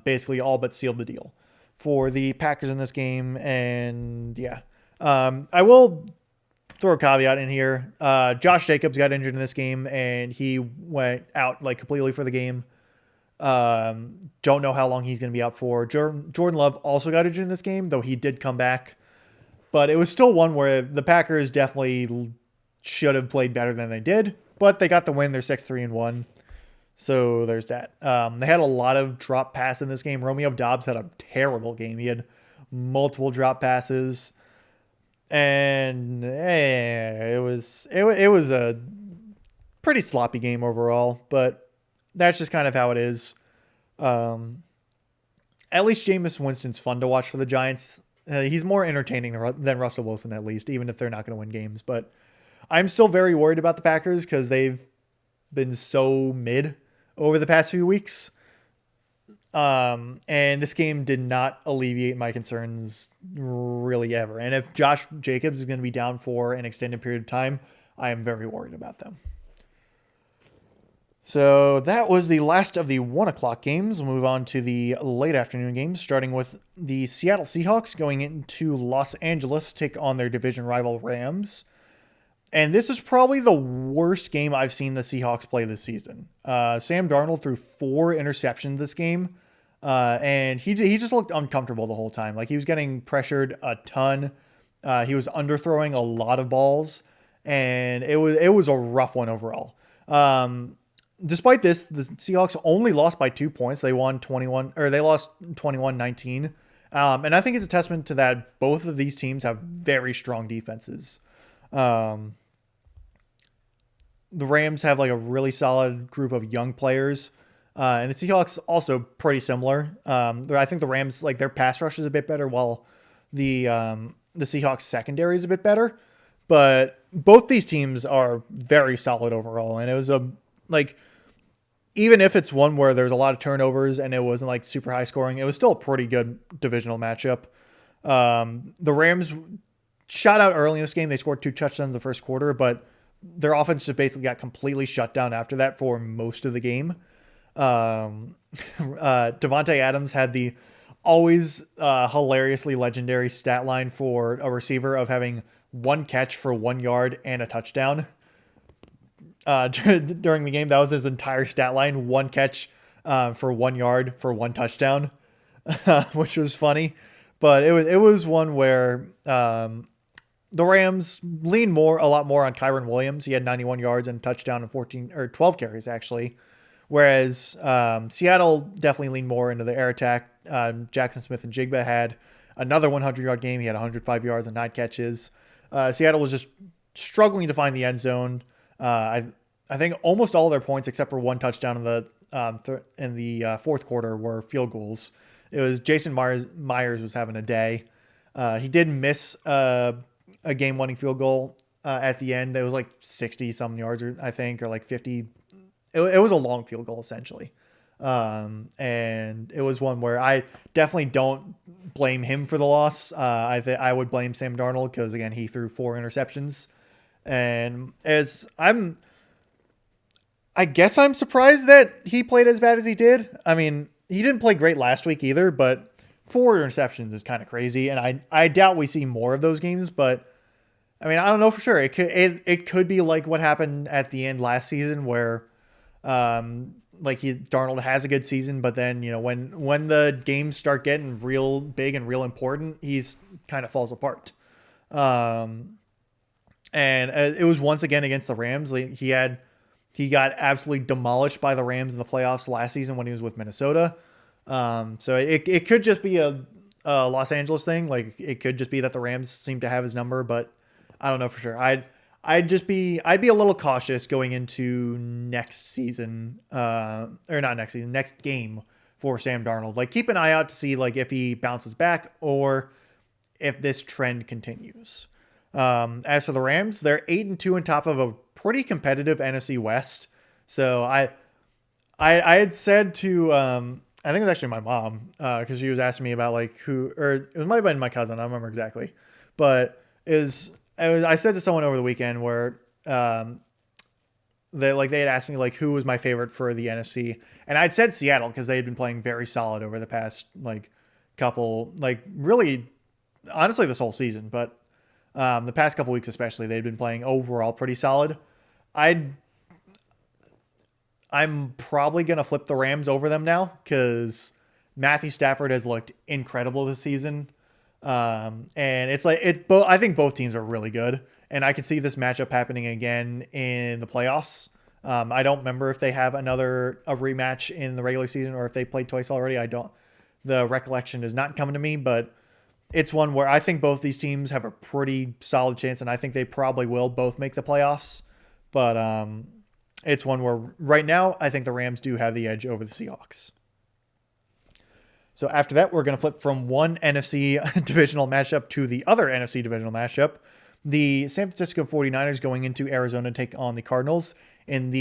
basically all but sealed the deal for the Packers in this game. And yeah, I will throw a caveat in here. Josh Jacobs got injured in this game, and he went out like completely for the game. Don't know how long he's going to be out for. Jordan Love also got injured in this game, though he did come back. But it was still one where the Packers definitely should have played better than they did. But they got the win. They're 6-3-1. So there's that. They had a lot of drop pass in this game. Romeo Doubs had a terrible game. He had multiple drop passes. And it was a pretty sloppy game overall. But that's just kind of how it is. At least Jameis Winston's fun to watch for the Giants. He's more entertaining than Russell Wilson, at least, even if they're not going to win games. But I'm still very worried about the Packers because they've been so mid over the past few weeks. And this game did not alleviate my concerns really ever. And if Josh Jacobs is going to be down for an extended period of time, I am very worried about them. So that was the last of the 1 o'clock games. We'll move on to the late afternoon games, starting with the Seattle Seahawks going into Los Angeles to take on their division rival Rams. And this is probably the worst game I've seen the Seahawks play this season. Sam Darnold threw 4 interceptions this game, and he just looked uncomfortable the whole time. Like, he was getting pressured a ton. He was underthrowing a lot of balls, and it was a rough one overall. Despite this, the Seahawks only lost by 2 points. They lost 21-19. And I think it's a testament to that both of these teams have very strong defenses. The Rams have like a really solid group of young players. And the Seahawks also pretty similar. I think the Rams, like, their pass rush is a bit better, while the Seahawks secondary is a bit better. But both these teams are very solid overall. And it was even if it's one where there's a lot of turnovers and it wasn't like super high scoring, it was still a pretty good divisional matchup. The Rams shot out early in this game. They scored 2 touchdowns in the first quarter, but their offense just basically got completely shut down after that for most of the game. Devontae Adams had the always hilariously legendary stat line for a receiver of having 1 catch for 1 yard and a touchdown. During the game, that was his entire stat line: 1 catch for 1 yard for 1 touchdown, which was funny. But it was one where the Rams leaned a lot more on Kyren Williams. He had 91 yards and a touchdown and 12 carries actually, whereas Seattle definitely leaned more into the air attack. Jackson Smith and Jigba had another 100-yard game. He had 105 yards and 9 catches. Seattle was just struggling to find the end zone. I think almost all their points, except for 1 touchdown in the fourth quarter, were field goals. It was Jason Myers was having a day. He did miss a game-winning field goal at the end. It was like 60-some yards, I think, or like 50. It was a long field goal, essentially. And it was one where I definitely don't blame him for the loss. I would blame Sam Darnold because, again, he threw 4 interceptions. And I guess I'm surprised that he played as bad as he did. I mean, he didn't play great last week either, but 4 interceptions is kind of crazy. And I doubt we see more of those games, but I mean, I don't know for sure. It could be like what happened at the end last season where, Darnold has a good season, but then, when the games start getting real big and real important, he's kind of falls apart. And it was once again against the Rams. He got absolutely demolished by the Rams in the playoffs last season when he was with Minnesota. So it could just be a Los Angeles thing. Like, it could just be that the Rams seem to have his number, but I don't know for sure. I'd be a little cautious going into next season, next game for Sam Darnold. Like, keep an eye out to see like if he bounces back or if this trend continues. As for the Rams, they're 8-2 on top of a pretty competitive NFC West. So I had said to, I think it was actually my mom, cause she was asking me about like it might have been my cousin. I don't remember exactly, but I said to someone over the weekend where, they had asked me like who was my favorite for the NFC, and I'd said Seattle because they had been playing very solid over the past really honestly this whole season, but the past couple weeks especially they've been playing overall pretty solid. I'm probably going to flip the Rams over them now because Matthew Stafford has looked incredible this season. And it's like I think both teams are really good, and I could see this matchup happening again in the playoffs. I don't remember if they have a rematch in the regular season or if they played twice already. The recollection is not coming to me, but it's one where I think both these teams have a pretty solid chance, and I think they probably will both make the playoffs. But it's one where right now I think the Rams do have the edge over the Seahawks. So after that, we're going to flip from one NFC divisional matchup to the other NFC divisional matchup. The San Francisco 49ers going into Arizona to take on the Cardinals in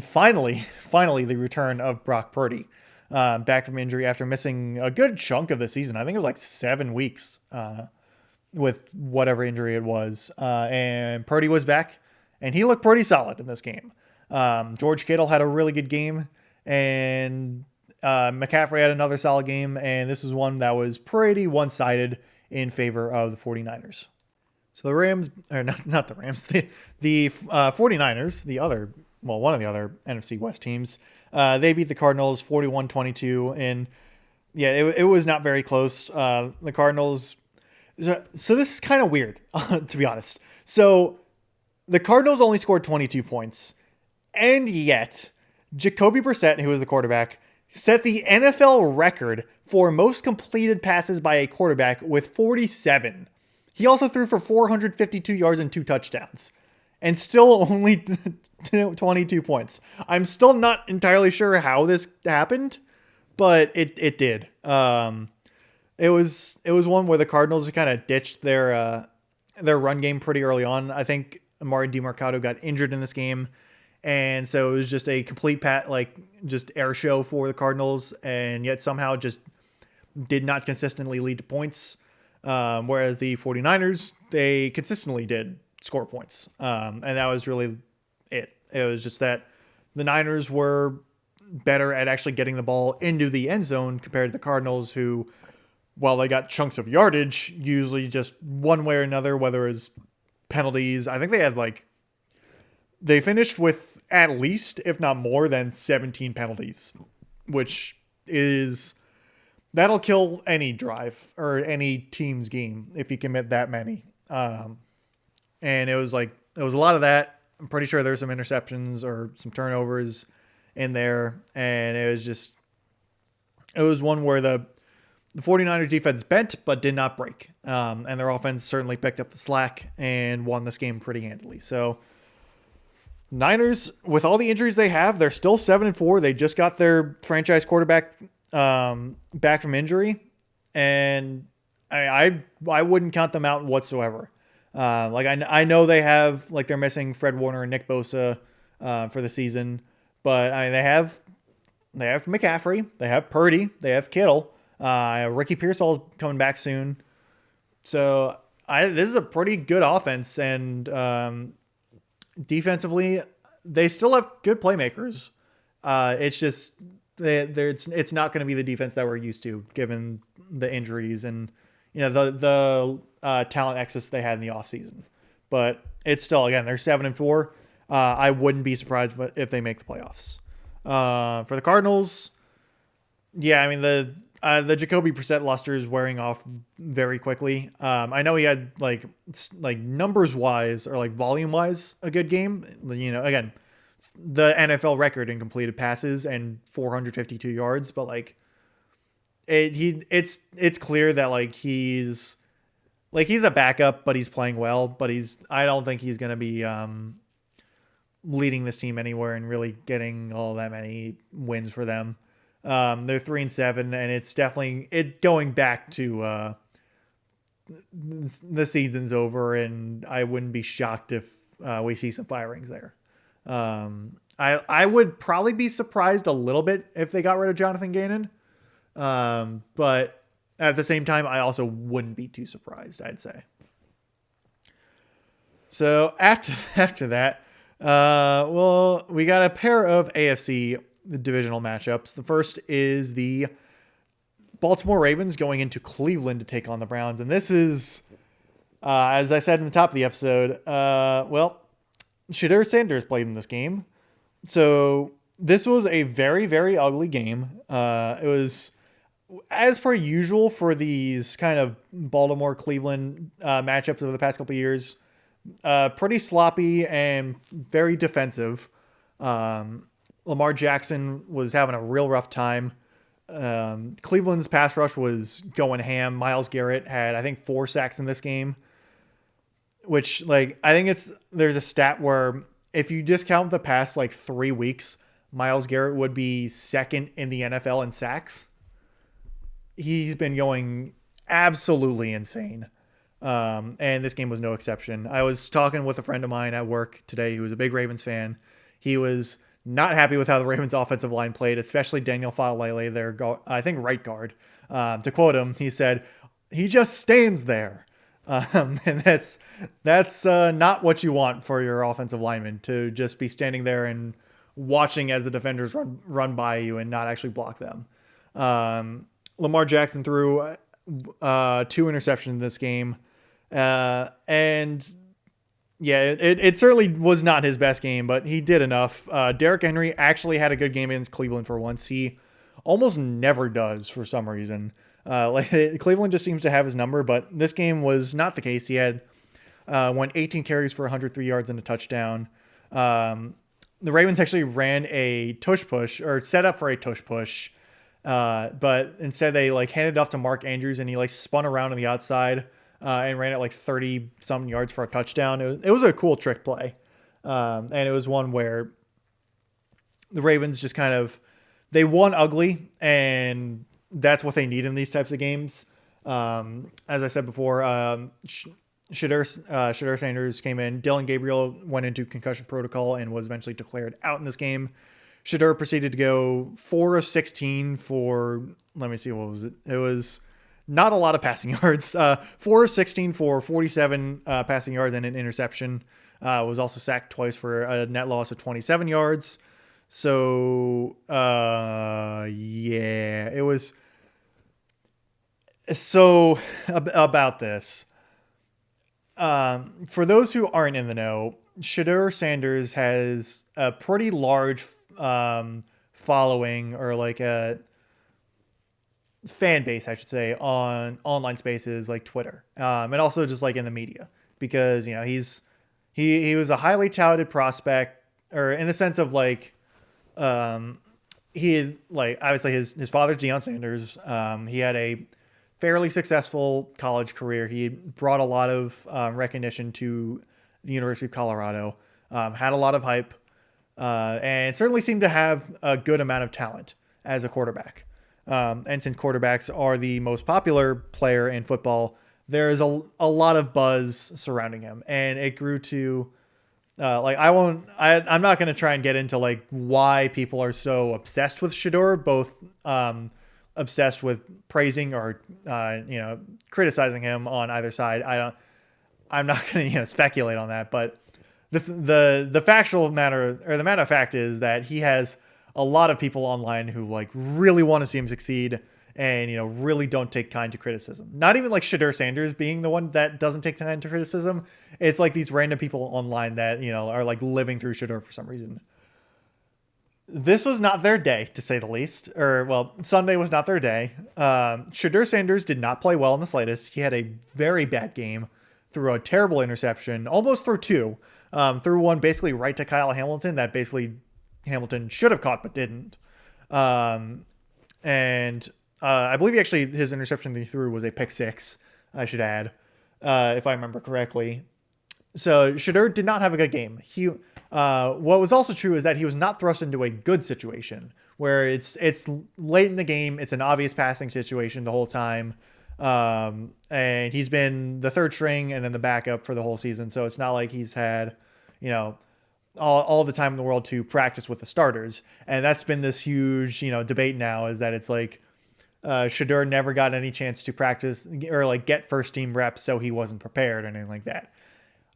finally the return of Brock Purdy, back from injury after missing a good chunk of the season. I think it was like 7 weeks with whatever injury it was. And Purdy was back, and he looked pretty solid in this game. George Kittle had a really good game, and McCaffrey had another solid game, and this was one that was pretty one-sided in favor of the 49ers. So the Rams, or not the Rams, the 49ers, one of the other NFC West teams, they beat the Cardinals 41-22, and yeah, it was not very close. The Cardinals, so this is kind of weird, to be honest. So the Cardinals only scored 22 points, and yet Jacoby Brissett, who was the quarterback, set the NFL record for most completed passes by a quarterback with 47. He also threw for 452 yards and 2 touchdowns, and still only 22 points. I'm still not entirely sure how this happened, but it did. It was one where the Cardinals kind of ditched their run game pretty early on. I think Amari DiMercato got injured in this game, and so it was just a complete just air show for the Cardinals, and yet somehow just did not consistently lead to points. Whereas the 49ers, they consistently did score points. And that was really it. It was just that the Niners were better at actually getting the ball into the end zone compared to the Cardinals, who, while they got chunks of yardage, usually just one way or another, whether it's penalties. I think they finished with at least, if not more than 17 penalties, which is... that'll kill any drive or any team's game if you commit that many. And it was a lot of that. I'm pretty sure there's some interceptions or some turnovers in there. And it was one where the 49ers defense bent but did not break. And their offense certainly picked up the slack and won this game pretty handily. So Niners, with all the injuries they have, they're still 7-4. They just got their franchise quarterback back from injury, and I wouldn't count them out whatsoever. I know they have, they're missing Fred Warner and Nick Bosa for the season, but they have McCaffrey, they have Purdy, they have Kittle, Ricky Pearsall's coming back soon, so this is a pretty good offense, and defensively they still have good playmakers. It's just it's not going to be the defense that we're used to, given the injuries and the talent excess they had in the offseason. But it's still, again, they're 7-4. I wouldn't be surprised if they make the playoffs. For the Cardinals, yeah, I mean the Jacoby Brissett luster is wearing off very quickly. I know he had like numbers wise or volume wise a good game. Again, the NFL record in completed passes and 452 yards, but it's clear that he's a backup, but he's playing well, but I don't think he's going to be leading this team anywhere and really getting all that many wins for them. They're 3-7, and it's definitely going back to the season's over, and I wouldn't be shocked if we see some firings there. I would probably be surprised a little bit if they got rid of Jonathan Gannon. But at the same time, I also wouldn't be too surprised, I'd say. So after that, we got a pair of AFC divisional matchups. The first is the Baltimore Ravens going into Cleveland to take on the Browns. And this is, as I said in the top of the episode, Shedeur Sanders played in this game. So This was a very, very ugly game. It was, as per usual for these kind of Baltimore Cleveland matchups over the past couple of years, pretty sloppy and very defensive. Lamar Jackson was having a real rough time. Cleveland's pass rush was going ham. Myles Garrett had, I think, 4 sacks in this game, which, like, I think there's a stat where if you discount the past like 3 weeks, Myles Garrett would be second in the NFL in sacks. He's been going absolutely insane. And this game was no exception. I was talking with a friend of mine at work today who was a big Ravens fan. He was not happy with how the Ravens offensive line played, especially Daniel Faalele, their, I think, right guard. To quote him, he said, "He just stands there." And that's not what you want for your offensive lineman, to just be standing there and watching as the defenders run by you and not actually block them. Lamar Jackson threw 2 interceptions in this game. And yeah, it certainly was not his best game, but he did enough. Derrick Henry actually had a good game against Cleveland for once. He almost never does for some reason. Cleveland just seems to have his number, but this game was not the case. He had went 18 carries for 103 yards and a touchdown. The Ravens actually ran a tush push, or set up for a tush push, but instead they like handed it off to Mark Andrews, and he like spun around on the outside and ran it like 30 some yards for a touchdown. It was a cool trick play, and it was one where the Ravens just kind of, they won ugly, and that's what they need in these types of games. As I said before, Shadur Sanders came in. Dylan Gabriel went into concussion protocol and was eventually declared out in this game. Shadur proceeded to go 4 of 16 for, let me see, what was it? It was not a lot of passing yards. 4 of 16 for 47 passing yards and an interception. Was also sacked twice for a net loss of 27 yards. So, yeah, it was. So, about this. For those who aren't in the know, Shadur Sanders has a pretty large following, or like a fan base, I should say, on online spaces like Twitter, and also just like in the media, because, you know, he was a highly touted prospect, or in the sense of like, he had, like, obviously his father's Deion Sanders. He had a fairly successful college career. He brought a lot of recognition to the University of Colorado, had a lot of hype, and certainly seemed to have a good amount of talent as a quarterback. And since quarterbacks are the most popular player in football, there's a lot of buzz surrounding him, and it grew to I'm not going to try and get into like why people are so obsessed with Shadur, both obsessed with praising or criticizing him on either side. I'm not going to speculate on that, but the factual matter, or the matter of fact, is that he has a lot of people online who like really want to see him succeed, and really don't take kind to criticism. Not even like Shadur Sanders being the one that doesn't take kind to criticism. It's like these random people online that are like living through Shadur for some reason. This was not their day, to say the least. Or, well, Sunday was not their day. Shadur Sanders did not play well in the slightest. He had a very bad game, threw a terrible interception, almost threw 2. Threw one basically right to Kyle Hamilton that basically Hamilton should have caught but didn't. And I believe his interception that he threw was a pick 6, I should add, if I remember correctly. So Shadur did not have a good game. What was also true is that he was not thrust into a good situation where it's late in the game. It's an obvious passing situation the whole time. And he's been the third string and then the backup for the whole season. So it's not like he's had, all the time in the world to practice with the starters. And that's been this huge, debate now, is that it's like, Shadur never got any chance to practice or like get first team reps, so he wasn't prepared or anything like that.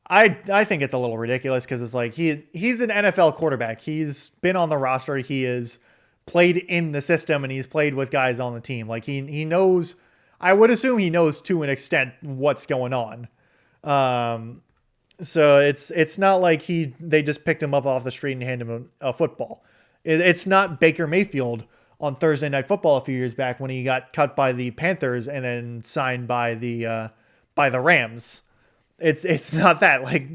I think it's a little ridiculous, because it's like he's an NFL quarterback. He's been on the roster. He has played in the system, and he's played with guys on the team. Like he knows. I would assume he knows to an extent what's going on. So it's not like they just picked him up off the street and handed him a football. It's not Baker Mayfield on Thursday Night Football a few years back when he got cut by the Panthers and then signed by the Rams. It's not that. Like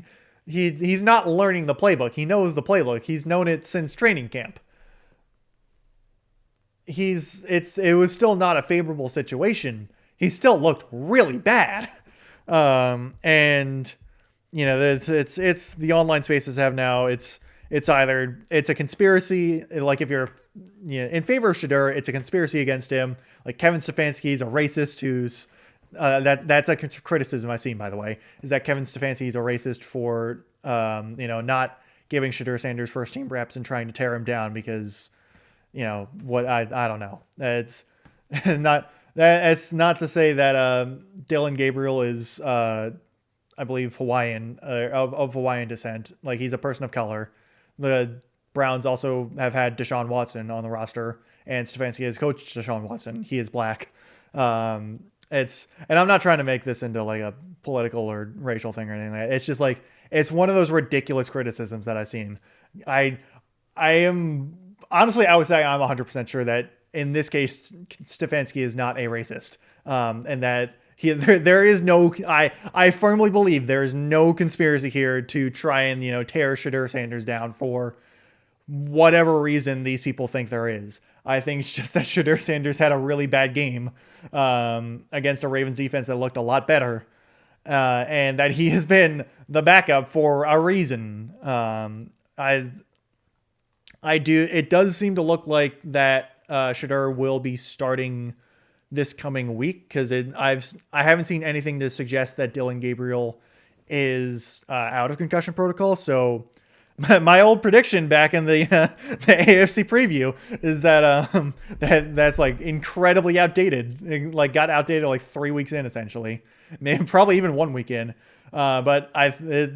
he's not learning the playbook. He knows the playbook. He's known it since training camp. It was still not a favorable situation. He still looked really bad. And it's the online spaces have now, it's either it's a conspiracy, like if you're in favor of Shedeur, it's a conspiracy against him. Like Kevin Stefanski is a racist who's that's a criticism I've seen, by the way, is that Kevin Stefanski is a racist for not giving Shedeur Sanders first team reps and trying to tear him down because what I don't know. It's not it's not to say that Dillon Gabriel is I believe Hawaiian of Hawaiian descent. Like he's a person of color. The Browns also have had Deshaun Watson on the roster, and Stefanski has coached Deshaun Watson. He is black. And I'm not trying to make this into like a political or racial thing or anything like that. It's just like it's one of those ridiculous criticisms that I've seen. I am honestly, I would say I'm 100% sure that in this case Stefanski is not a racist, and that there is no. I firmly believe there is no conspiracy here to try and tear Shedeur Sanders down for whatever reason these people think there is. I think it's just that Shedeur Sanders had a really bad game against a Ravens defense that looked a lot better, and that he has been the backup for a reason. I do. It does seem to look like that Shedeur will be starting this coming week because I haven't seen anything to suggest that Dillon Gabriel is out of concussion protocol. So my old prediction back in the AFC preview is that that's like incredibly outdated. It, like got outdated like 3 weeks in essentially, maybe probably even 1 week in. But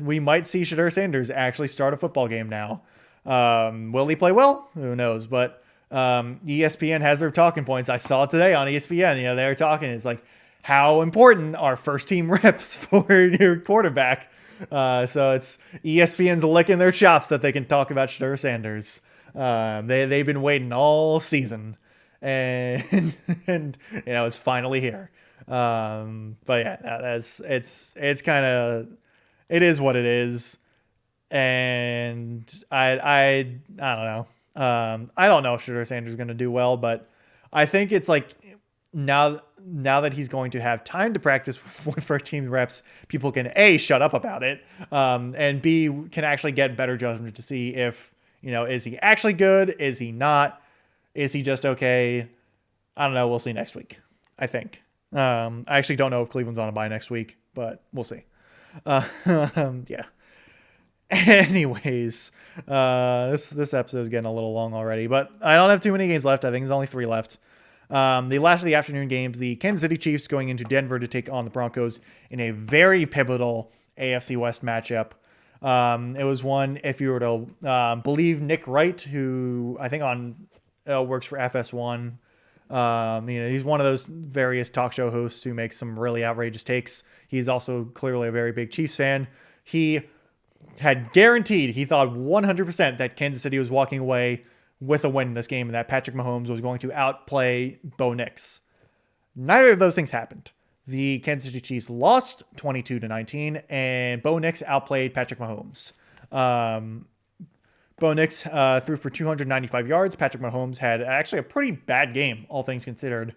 we might see Shedeur Sanders actually start a football game now. Will he play well? Who knows? But ESPN has their talking points. I saw it today on ESPN. They were talking. It's like how important are first team reps for your quarterback. So it's ESPN's licking their chops that they can talk about Shedeur Sanders. They've been waiting all season, and it's finally here. But yeah, it's kind of it is what it is, and I don't know. I don't know if Shedeur Sanders is going to do well, but I think it's like now that he's going to have time to practice with first team reps, people can A, shut up about it, and B, can actually get better judgment to see if, is he actually good? Is he not? Is he just okay? I don't know. We'll see next week, I think. I actually don't know if Cleveland's on a bye next week, but we'll see. Yeah. Anyways, this episode is getting a little long already, but I don't have too many games left. I think there's only 3 left. The last of the afternoon games, the Kansas City Chiefs going into Denver to take on the Broncos in a very pivotal AFC West matchup. It was one, if you were to believe Nick Wright, who I think works for FS1. He's one of those various talk show hosts who makes some really outrageous takes. He's also clearly a very big Chiefs fan. He had guaranteed, he thought 100% that Kansas City was walking away with a win in this game and that Patrick Mahomes was going to outplay Bo Nix. Neither of those things happened. The Kansas City Chiefs lost 22-19, and Bo Nix outplayed Patrick Mahomes. Bo Nix threw for 295 yards. Patrick Mahomes had actually a pretty bad game, all things considered.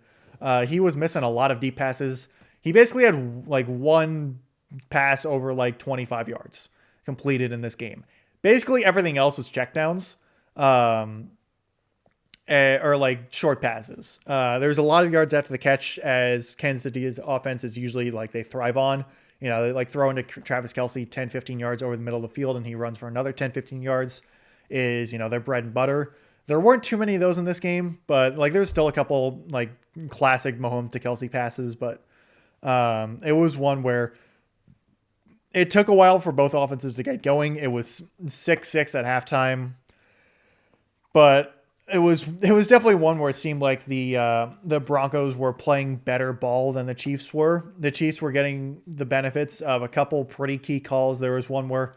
He was missing a lot of deep passes. He basically had like one pass over like 25 yards completed in this game. Basically everything else was checkdowns. Or like short passes. There's a lot of yards after the catch, as Kansas City's offense is usually like they thrive on. They like throw into Travis Kelce 10, 15 yards over the middle of the field and he runs for another 10, 15 yards is, their bread and butter. There weren't too many of those in this game, but like there's still a couple like classic Mahomes to Kelce passes, but it was one where it took a while for both offenses to get going. It was 6-6 at halftime, but it was definitely one where it seemed like the Broncos were playing better ball than the Chiefs were. The Chiefs were getting the benefits of a couple pretty key calls. There was one where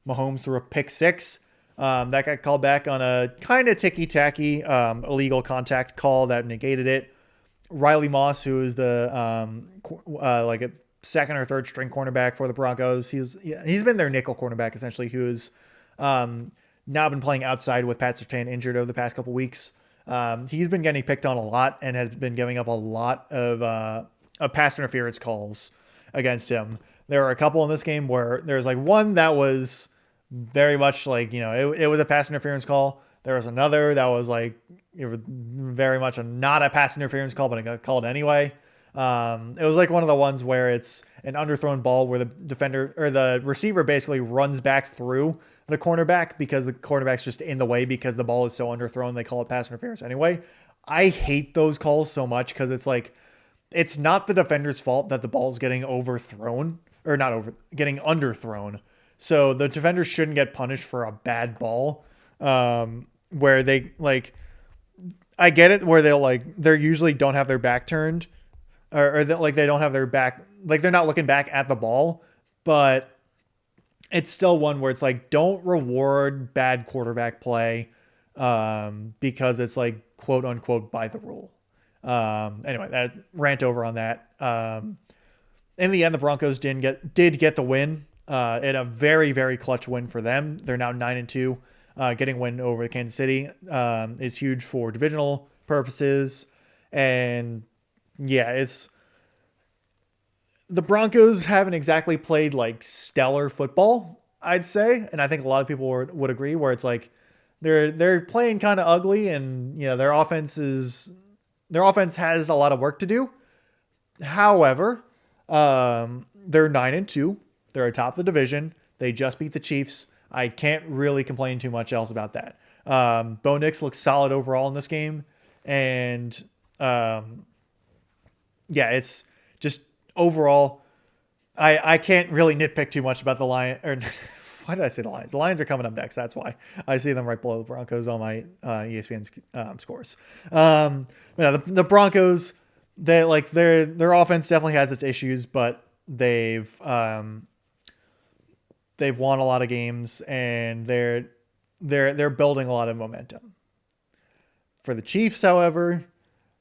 Mahomes threw a pick six, That got called back on a kind of ticky-tacky illegal contact call that negated it. Riley Moss, who is the like a second or third string cornerback for the Broncos, he's been their nickel cornerback essentially, who's now been playing outside with Pat Surtain injured over the past couple weeks. He's been getting picked on a lot and has been giving up a lot of pass interference calls against him. There were a couple in this game where there's like one that was very much like, it was a pass interference call. There was another that was like, it was very much not a pass interference call, but it got called anyway. It was like one of the ones where it's an underthrown ball where the defender or the receiver basically runs back through the cornerback because the cornerback's just in the way because the ball is so underthrown. They call it pass interference anyway. I hate those calls so much because it's like, it's not the defender's fault that the ball's getting overthrown or getting underthrown. So the defender shouldn't get punished for a bad ball. Where they like, I get it where they're usually don't have their back turned or that they don't have their back, like they're not looking back at the ball, but it's still one where it's like, don't reward bad quarterback play, because it's like quote unquote by the rule. Anyway, that rant over on that. In the end, the Broncos did get the win, in a very, very clutch win for them. They're now 9-2. Getting a win over Kansas City is huge for divisional purposes. And yeah, the Broncos haven't exactly played like stellar football, I'd say. And I think a lot of people would agree where it's like they're playing kind of ugly and their offense has a lot of work to do. However, they're 9-2. They're atop the division. They just beat the Chiefs. I can't really complain too much else about that. Bo Nix looks solid overall in this game. And it's just overall, I can't really nitpick too much about the Lions. Or why did I say the Lions? The Lions are coming up next. That's why I see them right below the Broncos on my ESPN scores. The Broncos, their offense definitely has its issues, but they've won a lot of games and they're building a lot of momentum. For the Chiefs, however,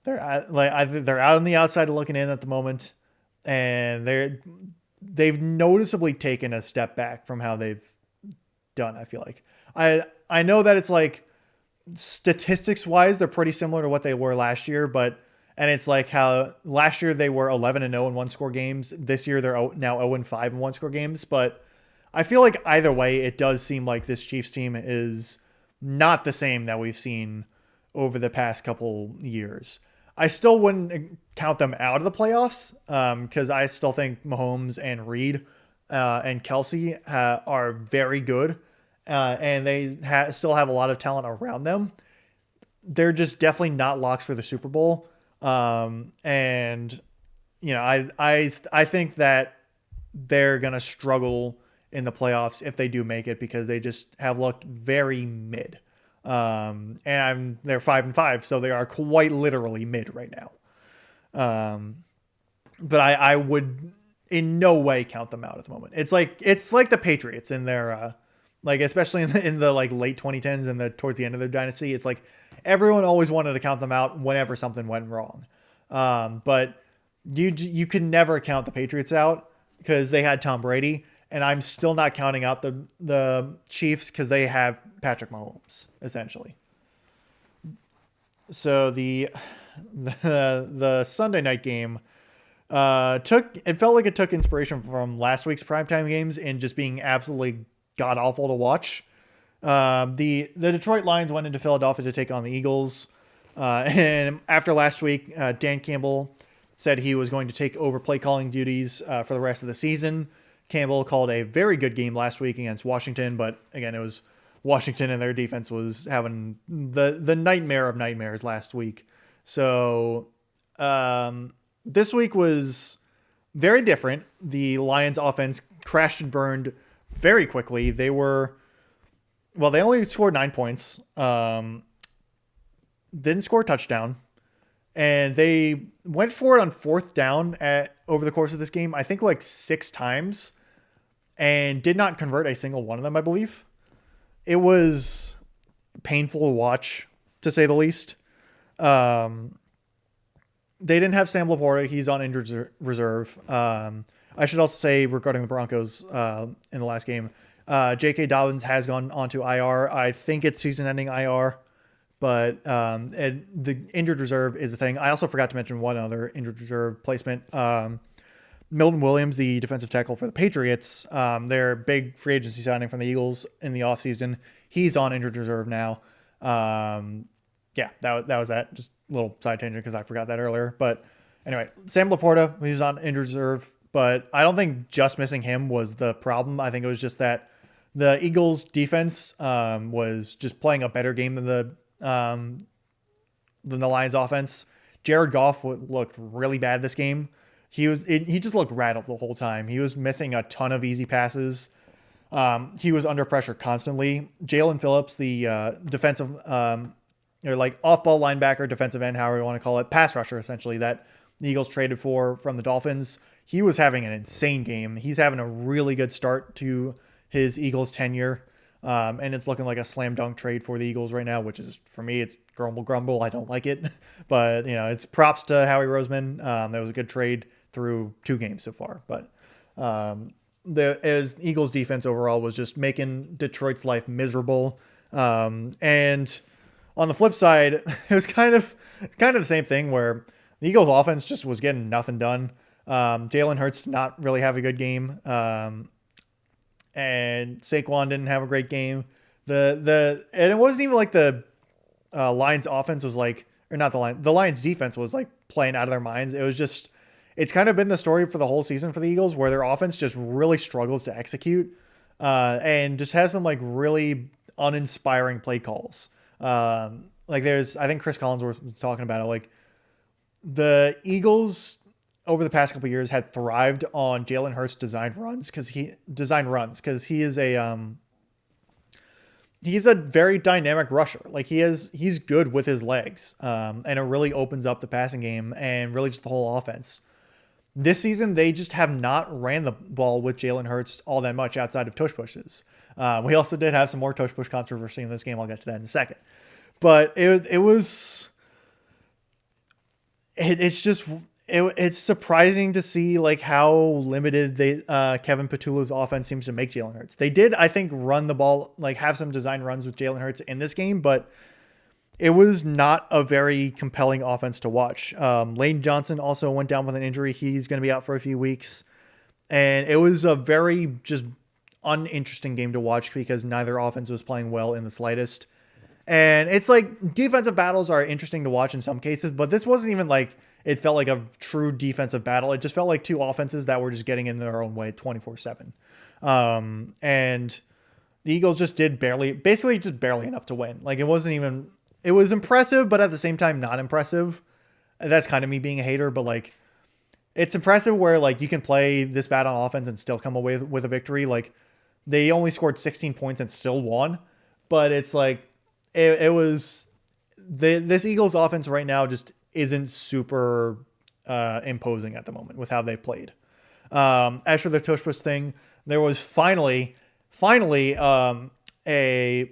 they're out on the outside looking in at the moment, and they've noticeably taken a step back from how they've done. I feel like I know that it's like statistics wise they're pretty similar to what they were last year, and it's like how last year they were 11-0 in one score games. This year they're now 0-5 in one score games, but I feel like either way, it does seem like this Chiefs team is not the same that we've seen over the past couple years. I still wouldn't count them out of the playoffs because I still think Mahomes and Reed and Kelsey are very good and they still have a lot of talent around them. They're just definitely not locks for the Super Bowl. I think that they're going to struggle in the playoffs if they do make it because they just have looked very mid. And they're 5-5, so they are quite literally mid right now. But I would in no way count them out at the moment. It's like the Patriots in their especially in the like late 2010s and towards the end of their dynasty. It's like everyone always wanted to count them out whenever something went wrong. But you can never count the Patriots out because they had Tom Brady. And I'm still not counting out the Chiefs because they have Patrick Mahomes, essentially. So the Sunday night game it felt like it took inspiration from last week's primetime games and just being absolutely god awful to watch. The Detroit Lions went into Philadelphia to take on the Eagles. And after last week, Dan Campbell said he was going to take over play calling duties for the rest of the season. Campbell called a very good game last week against Washington, but again, it was Washington and their defense was having the nightmare of nightmares last week. So this week was very different. The Lions offense crashed and burned very quickly. They only scored 9 points, didn't score a touchdown, and they went for it on fourth down over the course of this game, I think like 6 times, and did not convert a single one of them, I believe. it was painful to watch, to say the least. Um, they didn't have Sam Laporta. He's on injured reserve. I should also say regarding the Broncos in the last game, J.K. Dobbins has gone onto IR. I think it's season-ending IR, but the injured reserve is a thing. I also forgot to mention one other injured reserve placement. Milton Williams, the defensive tackle for the Patriots, their big free agency signing from the Eagles in the offseason, he's on injured reserve now. Yeah, that was that. Just a little side tangent because I forgot that earlier. But anyway, Sam Laporta, he's on injured reserve, but I don't think just missing him was the problem. I think it was just that the Eagles defense was just playing a better game than the Lions offense. Jared Goff looked really bad this game. He just looked rattled the whole time. He was missing a ton of easy passes. He was under pressure constantly. Jalen Phillips, the defensive, or like off-ball linebacker, defensive end, however you want to call it, pass rusher essentially that the Eagles traded for from the Dolphins. He was having an insane game. He's having a really good start to his Eagles tenure. And it's looking like a slam dunk trade for the Eagles right now, which is, for me, it's grumble. I don't like it, but it's props to Howie Roseman. That was a good trade through 2 games so far, but as Eagles defense overall was just making Detroit's life miserable. And on the flip side, it was kind of the same thing where the Eagles offense just was getting nothing done. Jalen Hurts did not really have a good game. And Saquon didn't have a great game. And it wasn't even like the Lions offense was like, or not the Lions defense was like playing out of their minds. It was just, it's kind of been the story for the whole season for the Eagles, where their offense just really struggles to execute, and just has some like really uninspiring play calls. I think Chris Collinsworth was talking about it. Like the Eagles over the past couple of years had thrived on Jalen Hurts designed runs because he is he's a very dynamic rusher. Like he's good with his legs, and it really opens up the passing game and really just the whole offense. This season, they just have not ran the ball with Jalen Hurts all that much outside of tush pushes. We also did have some more tush push controversy in this game. I'll get to that in a second. But it's surprising to see like how limited Kevin Petula's offense seems to make Jalen Hurts. They did, I think, run the ball, like have some design runs with Jalen Hurts in this game, but it was not a very compelling offense to watch. Lane Johnson also went down with an injury. He's going to be out for a few weeks. And it was a very just uninteresting game to watch because neither offense was playing well in the slightest. And it's like defensive battles are interesting to watch in some cases, but this wasn't even like it felt like a true defensive battle. It just felt like 2 offenses that were just getting in their own way 24/7. And the Eagles just did basically barely enough to win. Like it was impressive, but at the same time, not impressive. That's kind of me being a hater, but like it's impressive where like you can play this bad on offense and still come away with a victory. Like they only scored 16 points and still won, but it's like, this Eagles offense right now just isn't super imposing at the moment with how they played. As for the tush push thing, there was finally a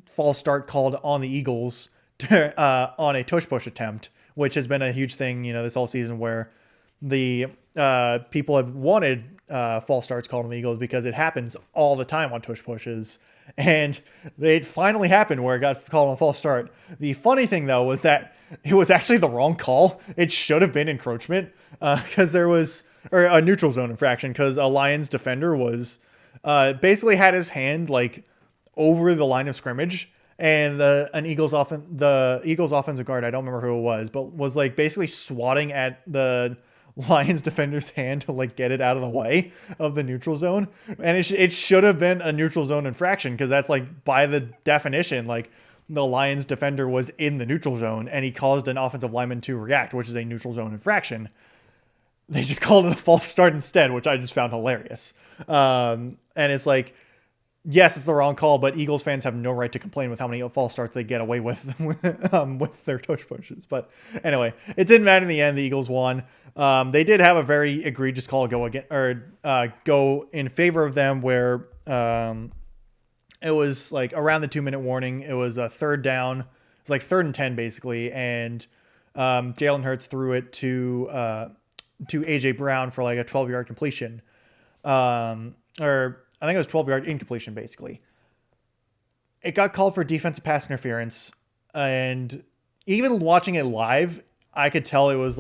false start called on the Eagles on a tush push attempt, which has been a huge thing, this whole season where the people have wanted false starts called on the Eagles because it happens all the time on tush pushes. And it finally happened where it got called on a false start. The funny thing, though, was that it was actually the wrong call. It should have been encroachment because or a neutral zone infraction because a Lions defender was basically had his hand like over the line of scrimmage. And the Eagles offensive guard, I don't remember who it was, but was like basically swatting at the Lions defender's hand to like get it out of the way of the neutral zone. And it should have been a neutral zone infraction because that's like by the definition, like the Lions defender was in the neutral zone and he caused an offensive lineman to react, which is a neutral zone infraction. They just called it a false start instead, which I just found hilarious. And it's like, yes, it's the wrong call, but Eagles fans have no right to complain with how many false starts they get away with their tush pushes. But anyway, it didn't matter in the end. The Eagles won. They did have a very egregious call go in favor of them, where it was like around the 2 minute warning. It was a third down. It was like 3rd and 10 basically, and Jalen Hurts threw it to AJ Brown for like a 12-yard completion, or I think it was 12-yard incompletion basically. It got called for defensive pass interference, and even watching it live, I could tell it was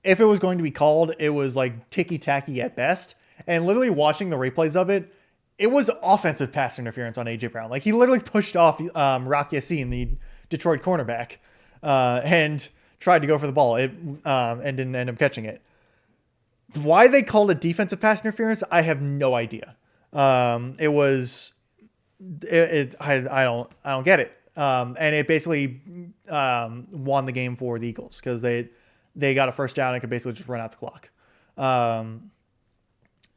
if it was going to be called, it was like ticky tacky at best. And literally watching the replays of it, it was offensive pass interference on AJ Brown. Like he literally pushed off Rock Yassin, the Detroit cornerback, and tried to go for the ball. And didn't end up catching it. Why they called it defensive pass interference, I have no idea. It was, I don't get it. And it basically won the game for the Eagles because they got a first down and could basically just run out the clock.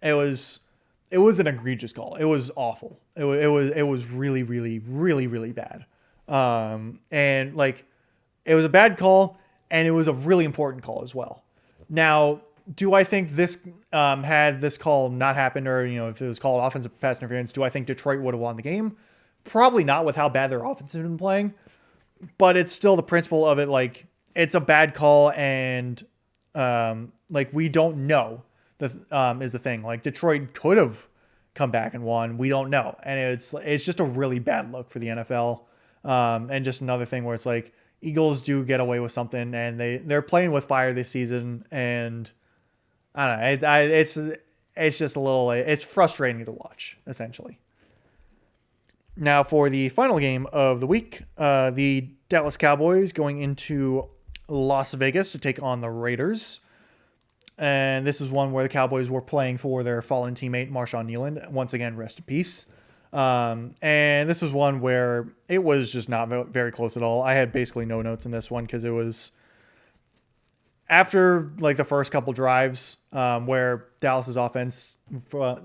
It was an egregious call. It was awful. It was really, really, really, really bad. And like it was a bad call, and it was a really important call as well. Now, do I think this had this call not happened, or if it was called offensive pass interference, do I think Detroit would have won the game? Probably not, with how bad their offense has been playing. But it's still the principle of it. Like it's a bad call, and like we don't know is the thing. Like Detroit could have come back and won. We don't know, and it's just a really bad look for the NFL. And just another thing where it's like Eagles do get away with something, and they're playing with fire this season, and I don't know. It's just a little. It's frustrating to watch, essentially. Now for the final game of the week, the Dallas Cowboys going into Las Vegas to take on the Raiders. And this is one where the Cowboys were playing for their fallen teammate, Marshawn Kneeland. Once again, rest in peace. And this was one where it was just not very close at all. I had basically no notes in this one because it was after like the first couple drives where Dallas's offense, for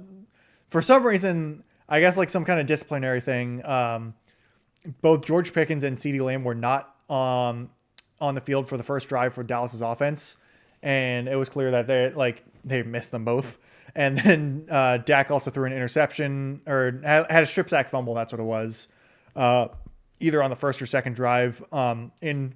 some reason, I guess like some kind of disciplinary thing, both George Pickens and CeeDee Lamb were not on the field for the first drive for Dallas's offense. And it was clear that they missed them both. And then Dak also threw an interception, or had a strip sack fumble. That's what it was. Either on the first or second drive in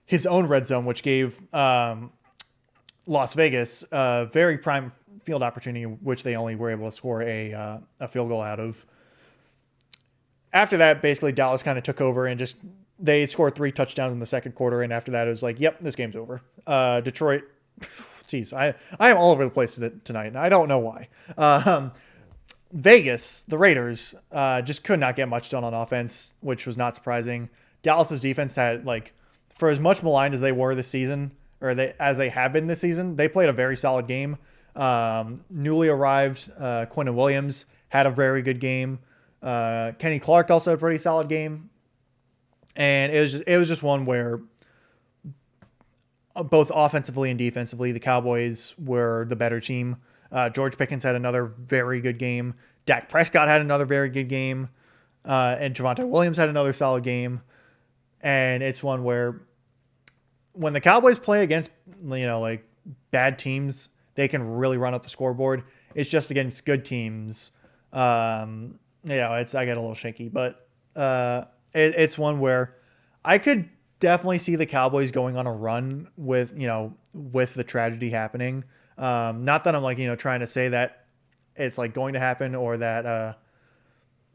his own red zone, which gave Las Vegas a very prime field opportunity, which they only were able to score a field goal out of. After that, basically Dallas kind of took over and they scored 3 touchdowns in the second quarter. And after that, it was like, yep, this game's over. Detroit, geez, I am all over the place tonight, and I don't know why. Vegas, the Raiders, just could not get much done on offense, which was not surprising. Dallas's defense had, like, for as much maligned as they were this season, as they have been this season, they played a very solid game. Newly arrived Quentin Williams had a very good game. Kenny Clark also had a pretty solid game. And it was just one where both offensively and defensively, the Cowboys were the better team. George Pickens had another very good game. Dak Prescott had another very good game. And Javonte Williams had another solid game. And it's one where when the Cowboys play against, like bad teams, they can really run up the scoreboard. It's just against good teams. I get a little shaky, but it's one where I could definitely see the Cowboys going on a run with the tragedy happening. Not that I'm trying to say that it's like going to happen, or that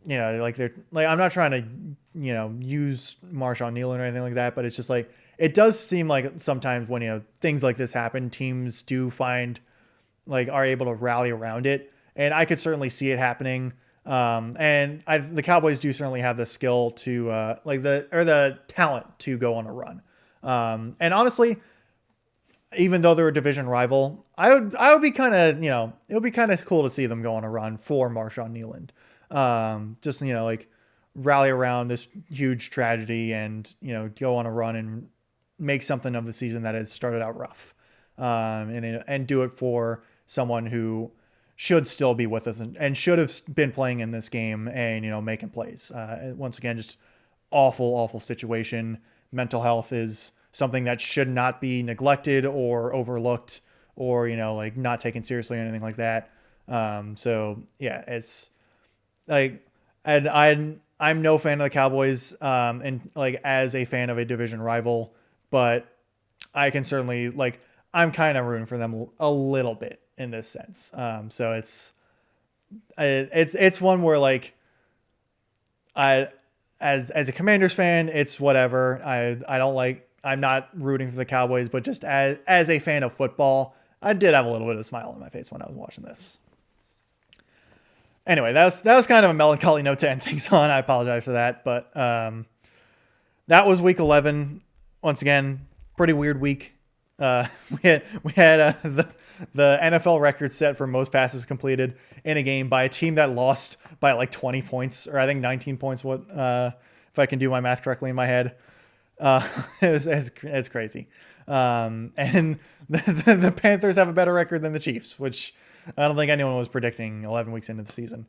they're like, I'm not trying to use Marshawn Kneeland or anything like that, but it's just like it does seem like sometimes when things like this happen, teams do find are able to rally around it, and I could certainly see it happening. And the Cowboys do certainly have the skill to the talent to go on a run. And honestly, even though they're a division rival, I would be kind of it would be kind of cool to see them go on a run for Marshawn Kneeland. Just rally around this huge tragedy and go on a run and make something of the season that has started out rough. And do it for someone who should still be with us and should have been playing in this game and, making plays. Once again, just awful situation. Mental health is something that should not be neglected or overlooked or, not taken seriously or anything like that. So yeah, like, and I'm no fan of the Cowboys, and like as a fan of a division rival, but I can certainly like I'm kind of rooting for them a little bit in this sense. So it's one where like I as a Commanders fan, it's whatever. I don't like I'm not rooting for the Cowboys, but just as a fan of football, I did have a little bit of a smile on my face when I was watching this. Anyway, that was kind of a melancholy note to end things on. I apologize for that, but that was week 11. Once again, pretty weird week. We had the NFL record set for most passes completed in a game by a team that lost by like 20 points, or I think 19 points. What if I can do my math correctly in my head? Uh, it's crazy. And the Panthers have a better record than the Chiefs, which I don't think anyone was predicting 11 weeks into the season.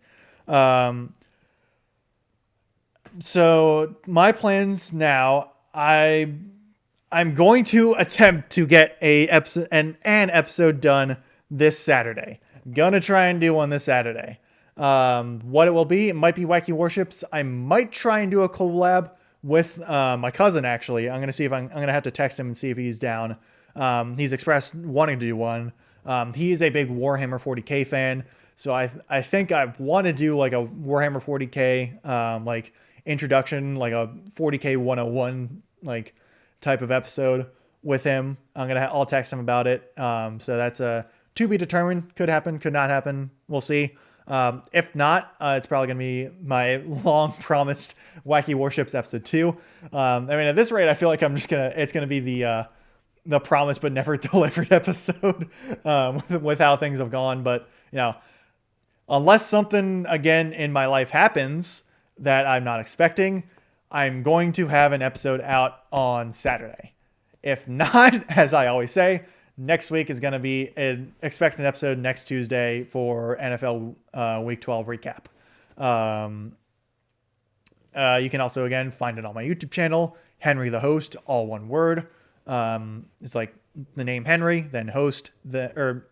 So my plans now, I'm going to attempt to get an episode done this Saturday. Gonna try and do one this Saturday. What it will be, it might be Wacky Warships. I might try and do a collab with my cousin. Actually, I'm gonna see if I'm gonna have to text him and see if he's down. He's expressed wanting to do one. He is a big Warhammer 40k fan, so I think I want to do like a Warhammer 40k like introduction, like a 40k 101 like type of episode with him. I'll text him about it. So that's a to be determined. Could happen, could not happen. We'll see. If not, it's probably gonna be my long promised Wacky Warships episode 2. I mean, at this rate, I feel like it's gonna be the promised but never delivered episode with how things have gone. But unless something again in my life happens that I'm not expecting, I'm going to have an episode out on Saturday. If not, as I always say, next week is going to be expect an episode next Tuesday for NFL Week 12 recap. You can also, again, find it on my YouTube channel, Henry the Host, all one word. It's like the name Henry, then host, the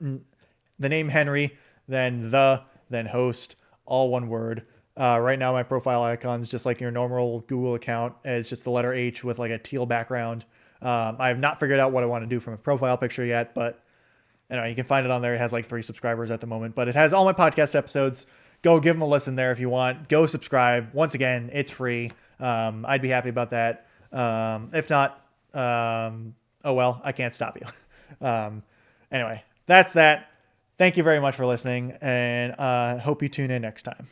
name Henry, then host, all one word. Right now, my profile icon is just like your normal Google account. It's just the letter H with like a teal background. I have not figured out what I want to do from a profile picture yet, but anyway, you can find it on there. It has like 3 subscribers at the moment, but it has all my podcast episodes. Go give them a listen there if you want. Go subscribe. Once again, it's free. I'd be happy about that. If not, oh well, I can't stop you. Anyway, that's that. Thank you very much for listening, and hope you tune in next time.